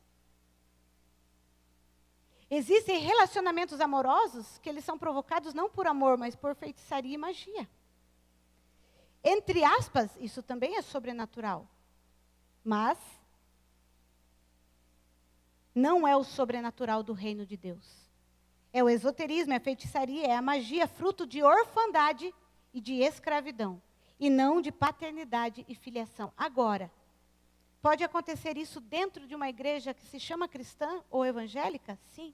Existem relacionamentos amorosos que eles são provocados não por amor, mas por feitiçaria e magia. Entre aspas, isso também é sobrenatural. Mas não é o sobrenatural do reino de Deus. É o esoterismo, é a feitiçaria, é a magia, fruto de orfandade e de escravidão. E não de paternidade e filiação. Agora, pode acontecer isso dentro de uma igreja que se chama cristã ou evangélica? Sim.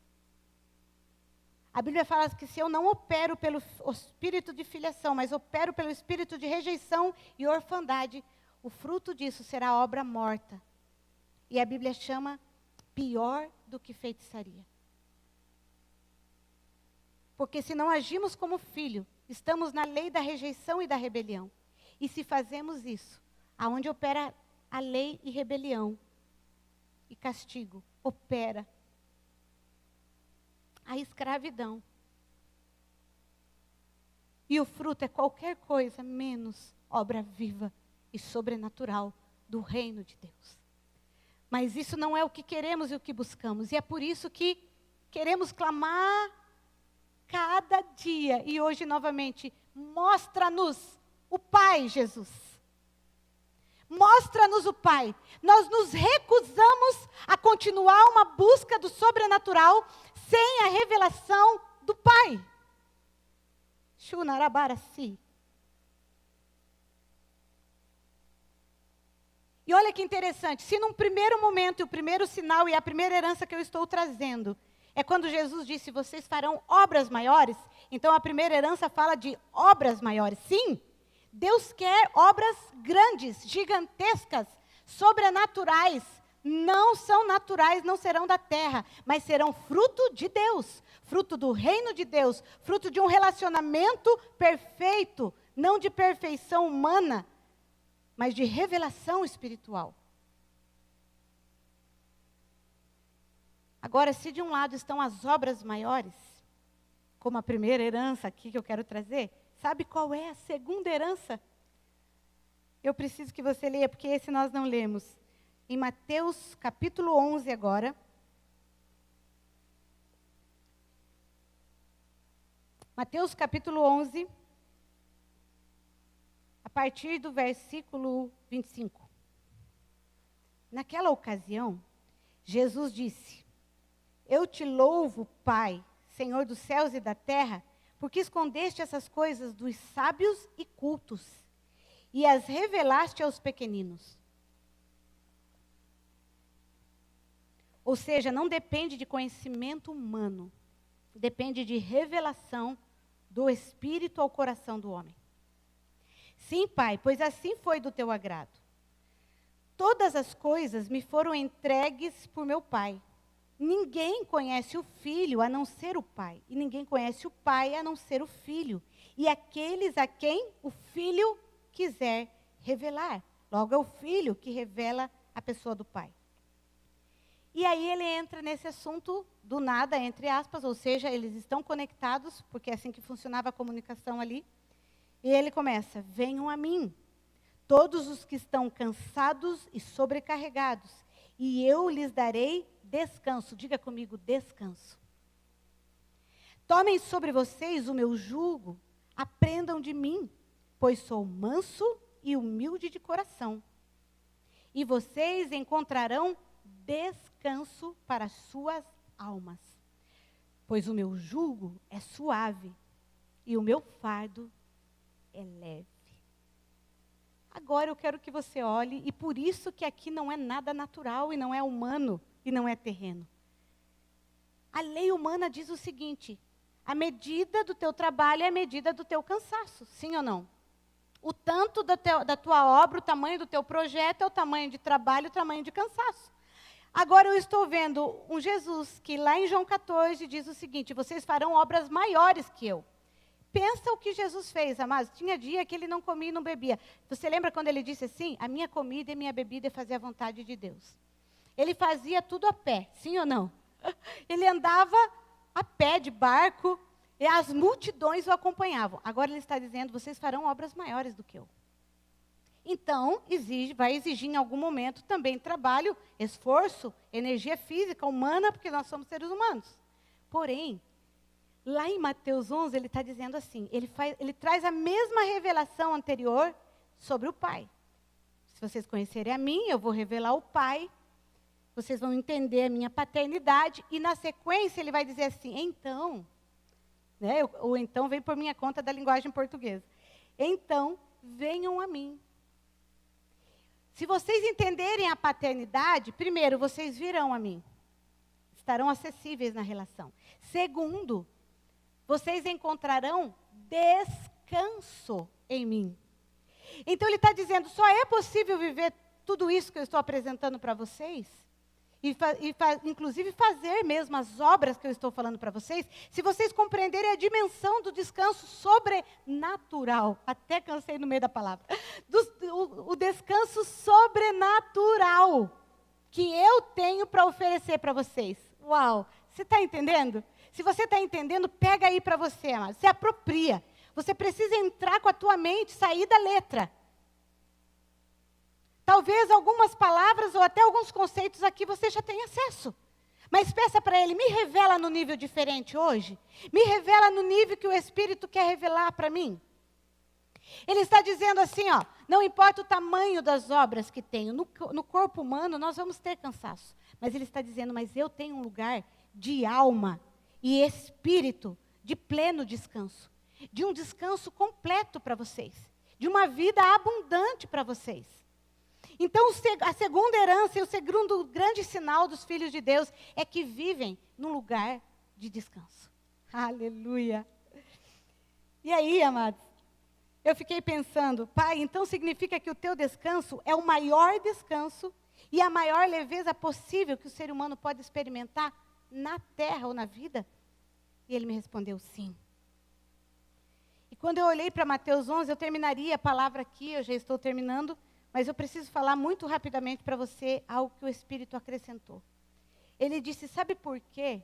A Bíblia fala que se eu não opero pelo espírito de filiação, mas opero pelo espírito de rejeição e orfandade, o fruto disso será obra morta. E a Bíblia chama pior do que feitiçaria. Porque se não agimos como filho, estamos na lei da rejeição e da rebelião. E se fazemos isso, aonde opera a lei e rebelião e castigo, opera a escravidão. E o fruto é qualquer coisa menos obra viva e sobrenatural do reino de Deus. Mas isso não é o que queremos e o que buscamos. E é por isso que queremos clamar cada dia. E hoje, novamente, mostra-nos o Pai, Jesus. Mostra-nos o Pai. Nós nos recusamos a continuar uma busca do sobrenatural sem a revelação do Pai. Shunarabarasi. E olha que interessante, se num primeiro momento, o primeiro sinal e a primeira herança que eu estou trazendo, é quando Jesus disse, vocês farão obras maiores, então a primeira herança fala de obras maiores. Sim, Deus quer obras grandes, gigantescas, sobrenaturais. Não são naturais, não serão da terra, mas serão fruto de Deus, fruto do reino de Deus, fruto de um relacionamento perfeito, não de perfeição humana, mas de revelação espiritual. Agora, se de um lado estão as obras maiores, como a primeira herança aqui que eu quero trazer, sabe qual é a segunda herança? Eu preciso que você leia, porque esse nós não lemos. Em Mateus capítulo 11 agora. Mateus capítulo 11, a partir do versículo 25. Naquela ocasião, Jesus disse, eu te louvo, Pai, Senhor dos céus e da terra, porque escondeste essas coisas dos sábios e cultos, e as revelaste aos pequeninos. Ou seja, não depende de conhecimento humano, depende de revelação do Espírito ao coração do homem. Sim, Pai, pois assim foi do teu agrado. Todas as coisas me foram entregues por meu Pai. Ninguém conhece o Filho a não ser o Pai, e ninguém conhece o Pai a não ser o Filho, e aqueles a quem o Filho quiser revelar. Logo, é o Filho que revela a pessoa do Pai. E aí ele entra nesse assunto do nada, entre aspas, ou seja, eles estão conectados, porque é assim que funcionava a comunicação ali. E ele começa, venham a mim, todos os que estão cansados e sobrecarregados, e eu lhes darei descanso. Diga comigo, descanso. Tomem sobre vocês o meu jugo, aprendam de mim, pois sou manso e humilde de coração. E vocês encontrarão descanso para as suas almas. Pois o meu jugo é suave e o meu fardo é leve. Agora eu quero que você olhe, e por isso que aqui não é nada natural e não é humano e não é terreno. A lei humana diz o seguinte, a medida do teu trabalho é a medida do teu cansaço, sim ou não? O tanto da tua obra, o tamanho do teu projeto é o tamanho de trabalho, o tamanho de cansaço. Agora eu estou vendo um Jesus que lá em João 14 diz o seguinte, vocês farão obras maiores que eu. Pensa o que Jesus fez, amados. Tinha dia que ele não comia e não bebia. Você lembra quando ele disse assim? A minha comida e minha bebida é fazer a vontade de Deus. Ele fazia tudo a pé, sim ou não? Ele andava a pé de barco e as multidões o acompanhavam. Agora ele está dizendo, vocês farão obras maiores do que eu. Então, vai exigir em algum momento também trabalho, esforço, energia física, humana, porque nós somos seres humanos. Porém, lá em Mateus 11, ele está dizendo assim, ele traz a mesma revelação anterior sobre o Pai. Se vocês conhecerem a mim, eu vou revelar o Pai, vocês vão entender a minha paternidade, e na sequência ele vai dizer assim, então, né, ou então vem por minha conta da linguagem portuguesa. Então, venham a mim. Se vocês entenderem a paternidade, primeiro, vocês virão a mim. Estarão acessíveis na relação. Segundo, vocês encontrarão descanso em mim. Então ele está dizendo, só é possível viver tudo isso que eu estou apresentando para vocês, inclusive fazer mesmo as obras que eu estou falando para vocês, se vocês compreenderem a dimensão do descanso sobrenatural. Até cansei no meio da palavra. O descanso sobrenatural que eu tenho para oferecer para vocês. Uau! Você está entendendo? Se você está entendendo, pega aí para você, amado. Se apropria. Você precisa entrar com a tua mente, sair da letra. Talvez algumas palavras ou até alguns conceitos aqui você já tenha acesso. Mas peça para ele, me revela no nível diferente hoje. Me revela no nível que o Espírito quer revelar para mim. Ele está dizendo assim, ó, não importa o tamanho das obras que tenho, no corpo humano nós vamos ter cansaço. Mas ele está dizendo, mas eu tenho um lugar de alma e espírito de pleno descanso. De um descanso completo para vocês. De uma vida abundante para vocês. Então, a segunda herança e o segundo grande sinal dos filhos de Deus é que vivem num lugar de descanso. Aleluia. E aí, amados, eu fiquei pensando, Pai, então significa que o teu descanso é o maior descanso e a maior leveza possível que o ser humano pode experimentar na terra ou na vida? E ele me respondeu, sim. E quando eu olhei para Mateus 11, eu terminaria a palavra aqui, eu já estou terminando, mas eu preciso falar muito rapidamente para você algo que o Espírito acrescentou. Ele disse, sabe por quê?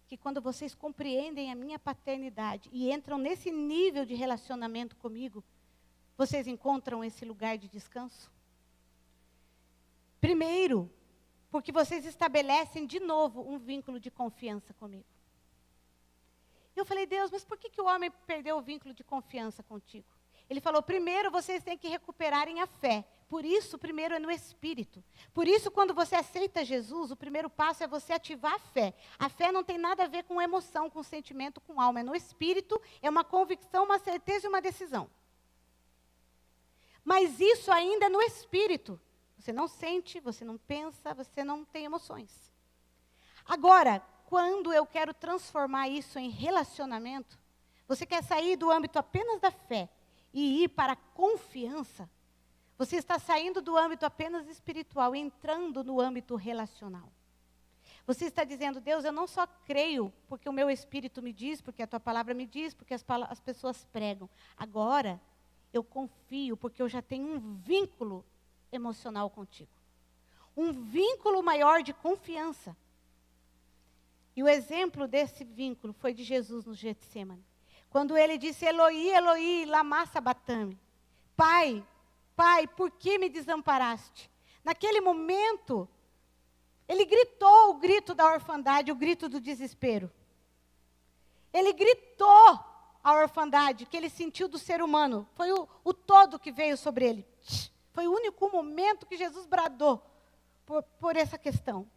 Que quando vocês compreendem a minha paternidade e entram nesse nível de relacionamento comigo, vocês encontram esse lugar de descanso? Primeiro, porque vocês estabelecem de novo um vínculo de confiança comigo. Eu falei, Deus, mas por que o homem perdeu o vínculo de confiança contigo? Ele falou, primeiro vocês têm que recuperarem a fé. Por isso, primeiro é no Espírito. Por isso, quando você aceita Jesus, o primeiro passo é você ativar a fé. A fé não tem nada a ver com emoção, com sentimento, com alma. É no Espírito, é uma convicção, uma certeza e uma decisão. Mas isso ainda é no Espírito. Você não sente, você não pensa, você não tem emoções. Agora, quando eu quero transformar isso em relacionamento, você quer sair do âmbito apenas da fé e ir para a confiança, você está saindo do âmbito apenas espiritual, entrando no âmbito relacional. Você está dizendo, Deus, eu não só creio porque o meu Espírito me diz, porque a tua palavra me diz, porque as pessoas pregam. Agora, eu confio porque eu já tenho um vínculo emocional contigo. Um vínculo maior de confiança. E o exemplo desse vínculo foi de Jesus no Getsemane. Quando ele disse, Eloi, Eloi, lama sabachthani. Pai, Pai, por que me desamparaste? Naquele momento, ele gritou o grito da orfandade, o grito do desespero. Ele gritou a orfandade que ele sentiu do ser humano. Foi o todo que veio sobre ele. Foi o único momento que Jesus bradou por essa questão.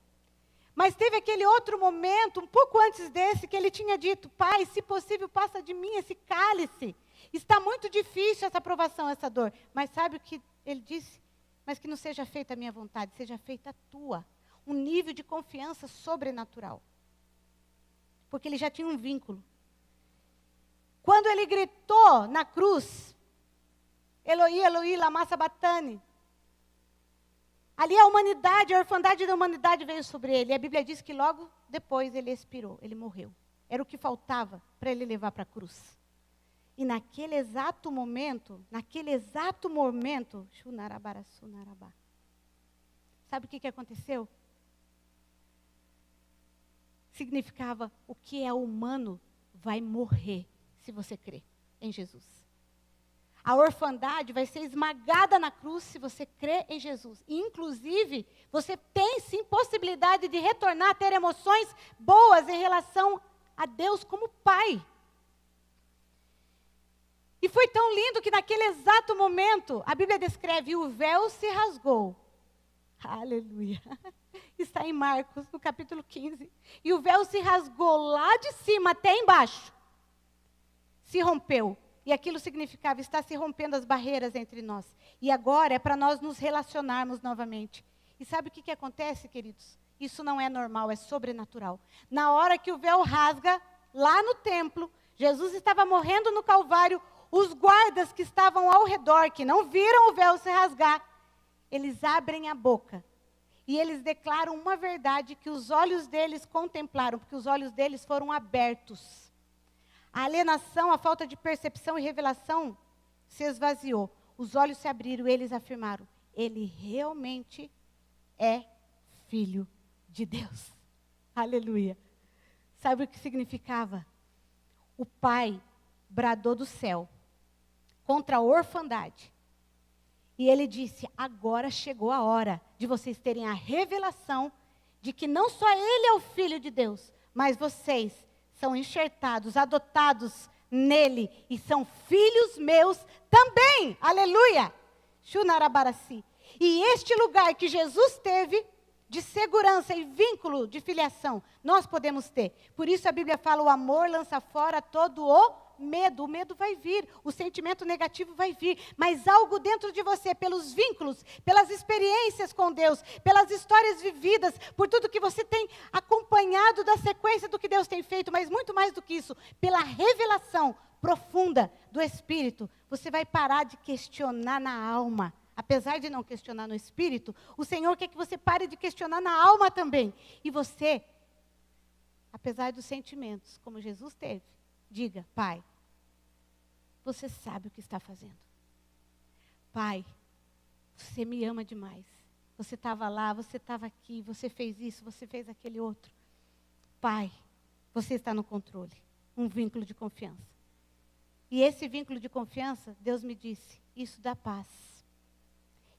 Mas teve aquele outro momento, um pouco antes desse, que ele tinha dito, Pai, se possível, passa de mim esse cálice. Está muito difícil essa provação, essa dor. Mas sabe o que ele disse? Mas que não seja feita a minha vontade, seja feita a tua. Um nível de confiança sobrenatural. Porque ele já tinha um vínculo. Quando ele gritou na cruz, Eloi, Eloi, lama sabachthani. Ali a humanidade, a orfandade da humanidade veio sobre ele. E a Bíblia diz que logo depois ele expirou, ele morreu. Era o que faltava para ele levar para a cruz. E naquele exato momento, sabe o que aconteceu? Significava o que é humano vai morrer se você crer em Jesus. A orfandade vai ser esmagada na cruz se você crê em Jesus. E, inclusive, você tem sim possibilidade de retornar a ter emoções boas em relação a Deus como Pai. E foi tão lindo que naquele exato momento, a Bíblia descreve, o véu se rasgou. Aleluia. Está em Marcos, no capítulo 15. E o véu se rasgou lá de cima até embaixo. Se rompeu. E aquilo significava, está se rompendo as barreiras entre nós. E agora é para nós nos relacionarmos novamente. E sabe o que acontece, queridos? Isso não é normal, é sobrenatural. Na hora que o véu rasga, lá no templo, Jesus estava morrendo no Calvário, os guardas que estavam ao redor, que não viram o véu se rasgar, eles abrem a boca. E eles declaram uma verdade que os olhos deles contemplaram, porque os olhos deles foram abertos. A alienação, a falta de percepção e revelação se esvaziou. Os olhos se abriram e eles afirmaram, ele realmente é filho de Deus. Aleluia. Sabe o que significava? O Pai bradou do céu contra a orfandade. E ele disse, agora chegou a hora de vocês terem a revelação de que não só ele é o Filho de Deus, mas vocês são enxertados, adotados nele e são filhos meus também. Aleluia! Shunarabarasi. E este lugar que Jesus teve de segurança e vínculo de filiação, nós podemos ter. Por isso a Bíblia fala, o amor lança fora todo o medo. O medo vai vir, o sentimento negativo vai vir, mas algo dentro de você, pelos vínculos, pelas experiências com Deus, pelas histórias vividas, por tudo que você tem acompanhado da sequência do que Deus tem feito, mas muito mais do que isso, pela revelação profunda do Espírito, você vai parar de questionar na alma. Apesar de não questionar no espírito, o Senhor quer que você pare de questionar na alma também. E você, apesar dos sentimentos, como Jesus teve, diga, Pai, você sabe o que está fazendo. Pai, você me ama demais. Você estava lá, você estava aqui, você fez isso, você fez aquele outro. Pai, você está no controle. Um vínculo de confiança. E esse vínculo de confiança, Deus me disse, isso dá paz.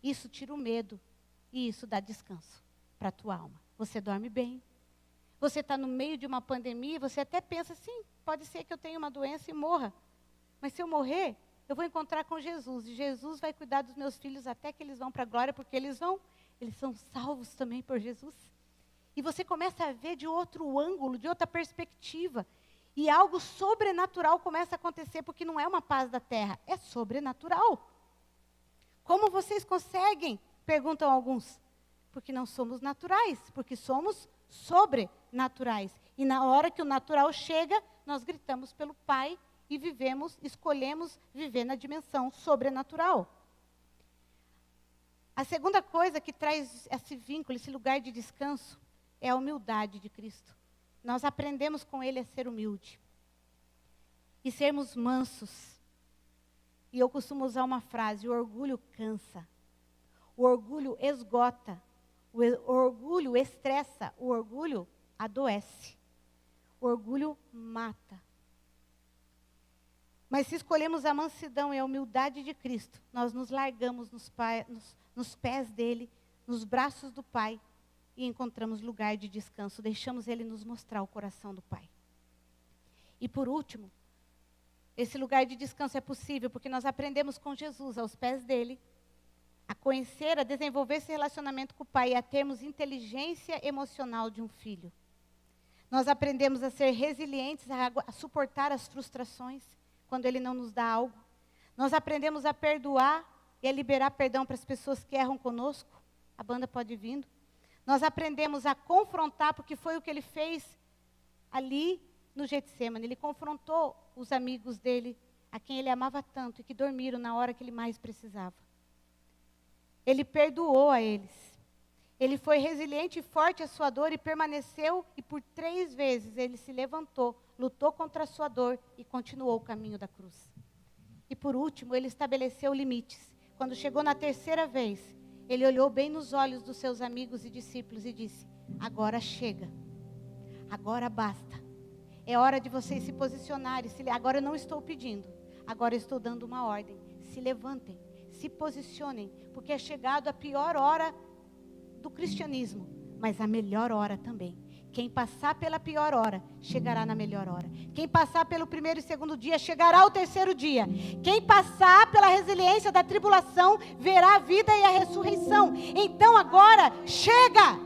Isso tira o medo e isso dá descanso para a tua alma. Você dorme bem. Você está no meio de uma pandemia e você até pensa assim, pode ser que eu tenha uma doença e morra. Mas se eu morrer, eu vou encontrar com Jesus. E Jesus vai cuidar dos meus filhos até que eles vão para a glória, porque eles são salvos também por Jesus. E você começa a ver de outro ângulo, de outra perspectiva. E algo sobrenatural começa a acontecer, porque não é uma paz da terra, é sobrenatural. Como vocês conseguem? Perguntam alguns. Porque não somos naturais, porque somos sobrenaturais. E na hora que o natural chega, nós gritamos pelo Pai e escolhemos viver na dimensão sobrenatural. A segunda coisa que traz esse vínculo, esse lugar de descanso, é a humildade de Cristo. Nós aprendemos com Ele a ser humilde. E sermos mansos. E eu costumo usar uma frase, o orgulho cansa, o orgulho esgota, o orgulho estressa, o orgulho adoece, o orgulho mata. Mas se escolhemos a mansidão e a humildade de Cristo, nós nos largamos nos pés dEle, nos braços do Pai, e encontramos lugar de descanso, deixamos Ele nos mostrar o coração do Pai. E por último, esse lugar de descanso é possível porque nós aprendemos com Jesus, aos pés dele, a conhecer, a desenvolver esse relacionamento com o Pai e a termos inteligência emocional de um filho. Nós aprendemos a ser resilientes, a suportar as frustrações quando Ele não nos dá algo. Nós aprendemos a perdoar e a liberar perdão para as pessoas que erram conosco. A banda pode ir vindo. Nós aprendemos a confrontar, porque foi o que Ele fez ali no Getsemane. Ele confrontou os amigos dele, a quem Ele amava tanto e que dormiram na hora que Ele mais precisava. Ele perdoou a eles. Ele foi resiliente e forte à sua dor e permaneceu, e por 3 vezes Ele se levantou, lutou contra a sua dor e continuou o caminho da cruz. E por último, Ele estabeleceu limites. Quando chegou na 3ª vez, Ele olhou bem nos olhos dos seus amigos e discípulos e disse, agora chega, agora basta. É hora de vocês se posicionarem. Agora eu não estou pedindo, agora eu estou dando uma ordem. Se levantem, se posicionem, porque é chegado a pior hora do cristianismo, mas a melhor hora também. Quem passar pela pior hora, chegará na melhor hora. Quem passar pelo 1º e 2º dia, chegará ao 3º dia. Quem passar pela resiliência da tribulação, verá a vida e a ressurreição. Então agora, chega!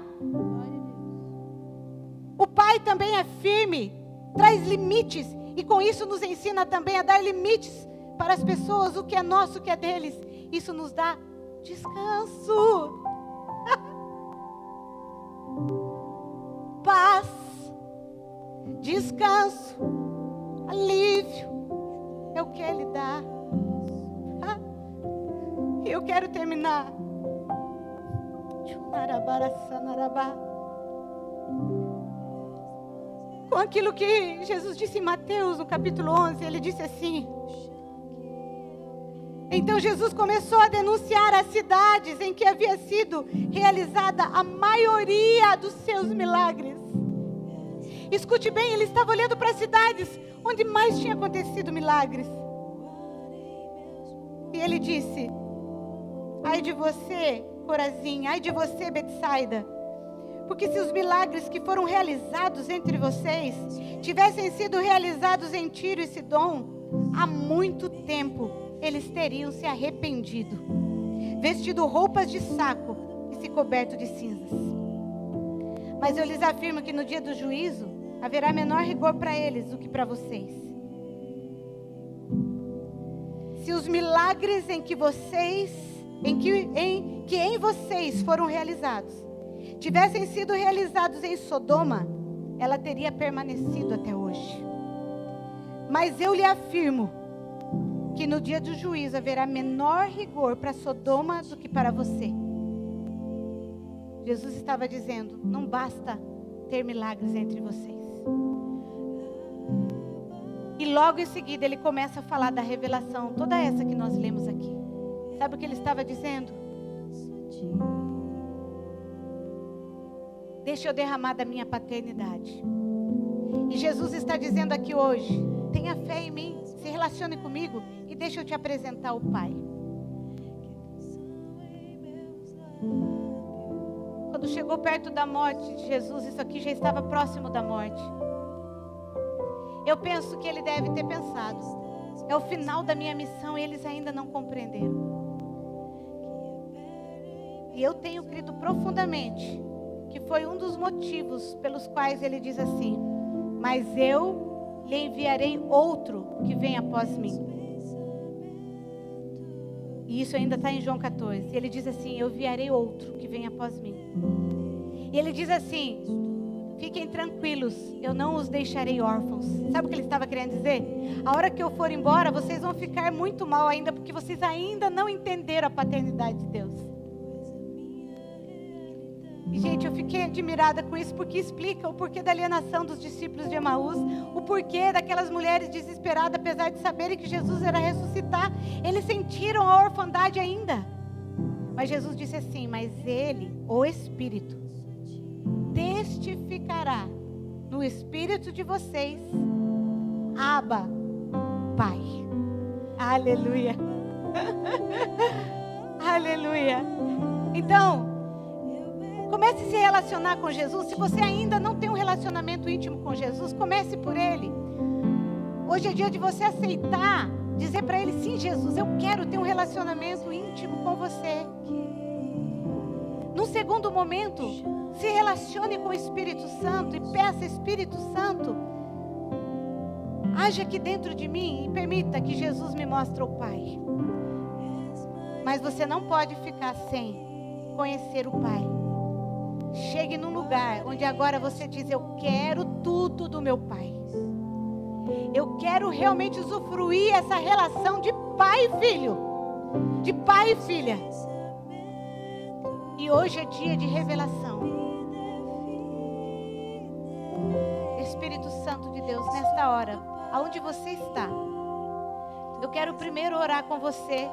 O Pai também é firme, traz limites, e com isso nos ensina também a dar limites para as pessoas, o que é nosso, o que é deles. Isso nos dá descanso. Paz, descanso, alívio, é o que Ele dá. Eu quero terminar com aquilo que Jesus disse em Mateus, no capítulo 11. Ele disse assim: então Jesus começou a denunciar as cidades em que havia sido realizada a maioria dos seus milagres. Escute bem, ele estava olhando para as cidades onde mais tinha acontecido milagres. E ele disse: ai de você, Corazim, ai de você, Betsaida, porque se os milagres que foram realizados entre vocês tivessem sido realizados em Tiro e Sidom, há muito tempo eles teriam se arrependido, vestido roupas de saco e se coberto de cinzas. Mas eu lhes afirmo que no dia do juízo haverá menor rigor para eles do que para vocês. Se os milagres em vocês foram realizados tivessem sido realizados em Sodoma, ela teria permanecido até hoje. Mas eu lhe afirmo que no dia do juízo haverá menor rigor para Sodoma do que para você. Jesus estava dizendo, não basta ter milagres entre vocês. E logo em seguida ele começa a falar da revelação, toda essa que nós lemos aqui. Sabe o que ele estava dizendo? Deixa eu derramar da minha paternidade. E Jesus está dizendo aqui hoje, tenha fé em mim, se relacione comigo e deixa eu te apresentar o Pai. Quando chegou perto da morte de Jesus, isso aqui já estava próximo da morte. Eu penso que ele deve ter pensado, é o final da minha missão e eles ainda não compreenderam. E eu tenho crido profundamente que foi um dos motivos pelos quais ele diz assim, mas eu lhe enviarei outro que vem após mim. E isso ainda está em João 14. Ele diz assim, eu enviarei outro que vem após mim. E ele diz assim, fiquem tranquilos, eu não os deixarei órfãos. Sabe o que ele estava querendo dizer? A hora que eu for embora, vocês vão ficar muito mal ainda, porque vocês ainda não entenderam a paternidade de Deus. E, gente, eu fiquei admirada com isso, porque explica o porquê da alienação dos discípulos de Emaús, o porquê daquelas mulheres desesperadas, apesar de saberem que Jesus era ressuscitar, eles sentiram a orfandade ainda. Mas Jesus disse assim, mas ele, o Espírito, testificará no espírito de vocês, Abba, Pai. Aleluia. Aleluia. Então, comece a se relacionar com Jesus. Se você ainda não tem um relacionamento íntimo com Jesus, comece por Ele. Hoje é dia de você aceitar, dizer para Ele, sim, Jesus, eu quero ter um relacionamento íntimo com você. Num segundo momento, se relacione com o Espírito Santo e peça, Espírito Santo, age aqui dentro de mim e permita que Jesus me mostre o Pai. Mas você não pode ficar sem conhecer o Pai. Chegue num lugar onde agora você diz, eu quero tudo do meu Pai. Eu quero realmente usufruir essa relação de pai e filho. De pai e filha. E hoje é dia de revelação. Espírito Santo de Deus, nesta hora, aonde você está, eu quero primeiro orar com você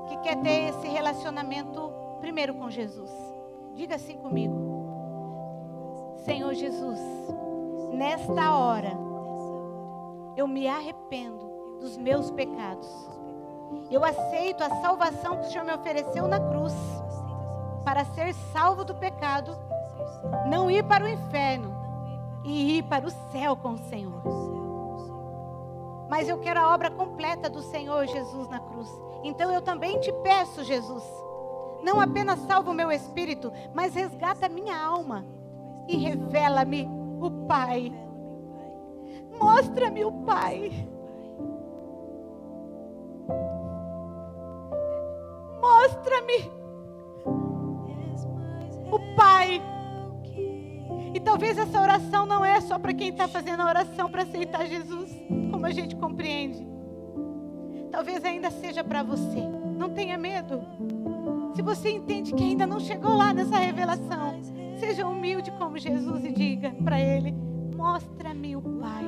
que quer ter esse relacionamento primeiro com Jesus. Diga assim comigo. Senhor Jesus, nesta hora, eu me arrependo dos meus pecados. Eu aceito a salvação que o Senhor me ofereceu na cruz, para ser salvo do pecado, não ir para o inferno, e ir para o céu com o Senhor. Mas eu quero a obra completa do Senhor Jesus na cruz. Então eu também te peço, Jesus, não apenas salva o meu espírito, mas resgata a minha alma. E revela-me o Pai. Mostra-me o Pai. Mostra-me o Pai. E talvez essa oração não é só para quem está fazendo a oração para aceitar Jesus, como a gente compreende. Talvez ainda seja para você. Não tenha medo. Se você entende que ainda não chegou lá nessa revelação, seja humilde como Jesus e diga para Ele, mostra-me o Pai.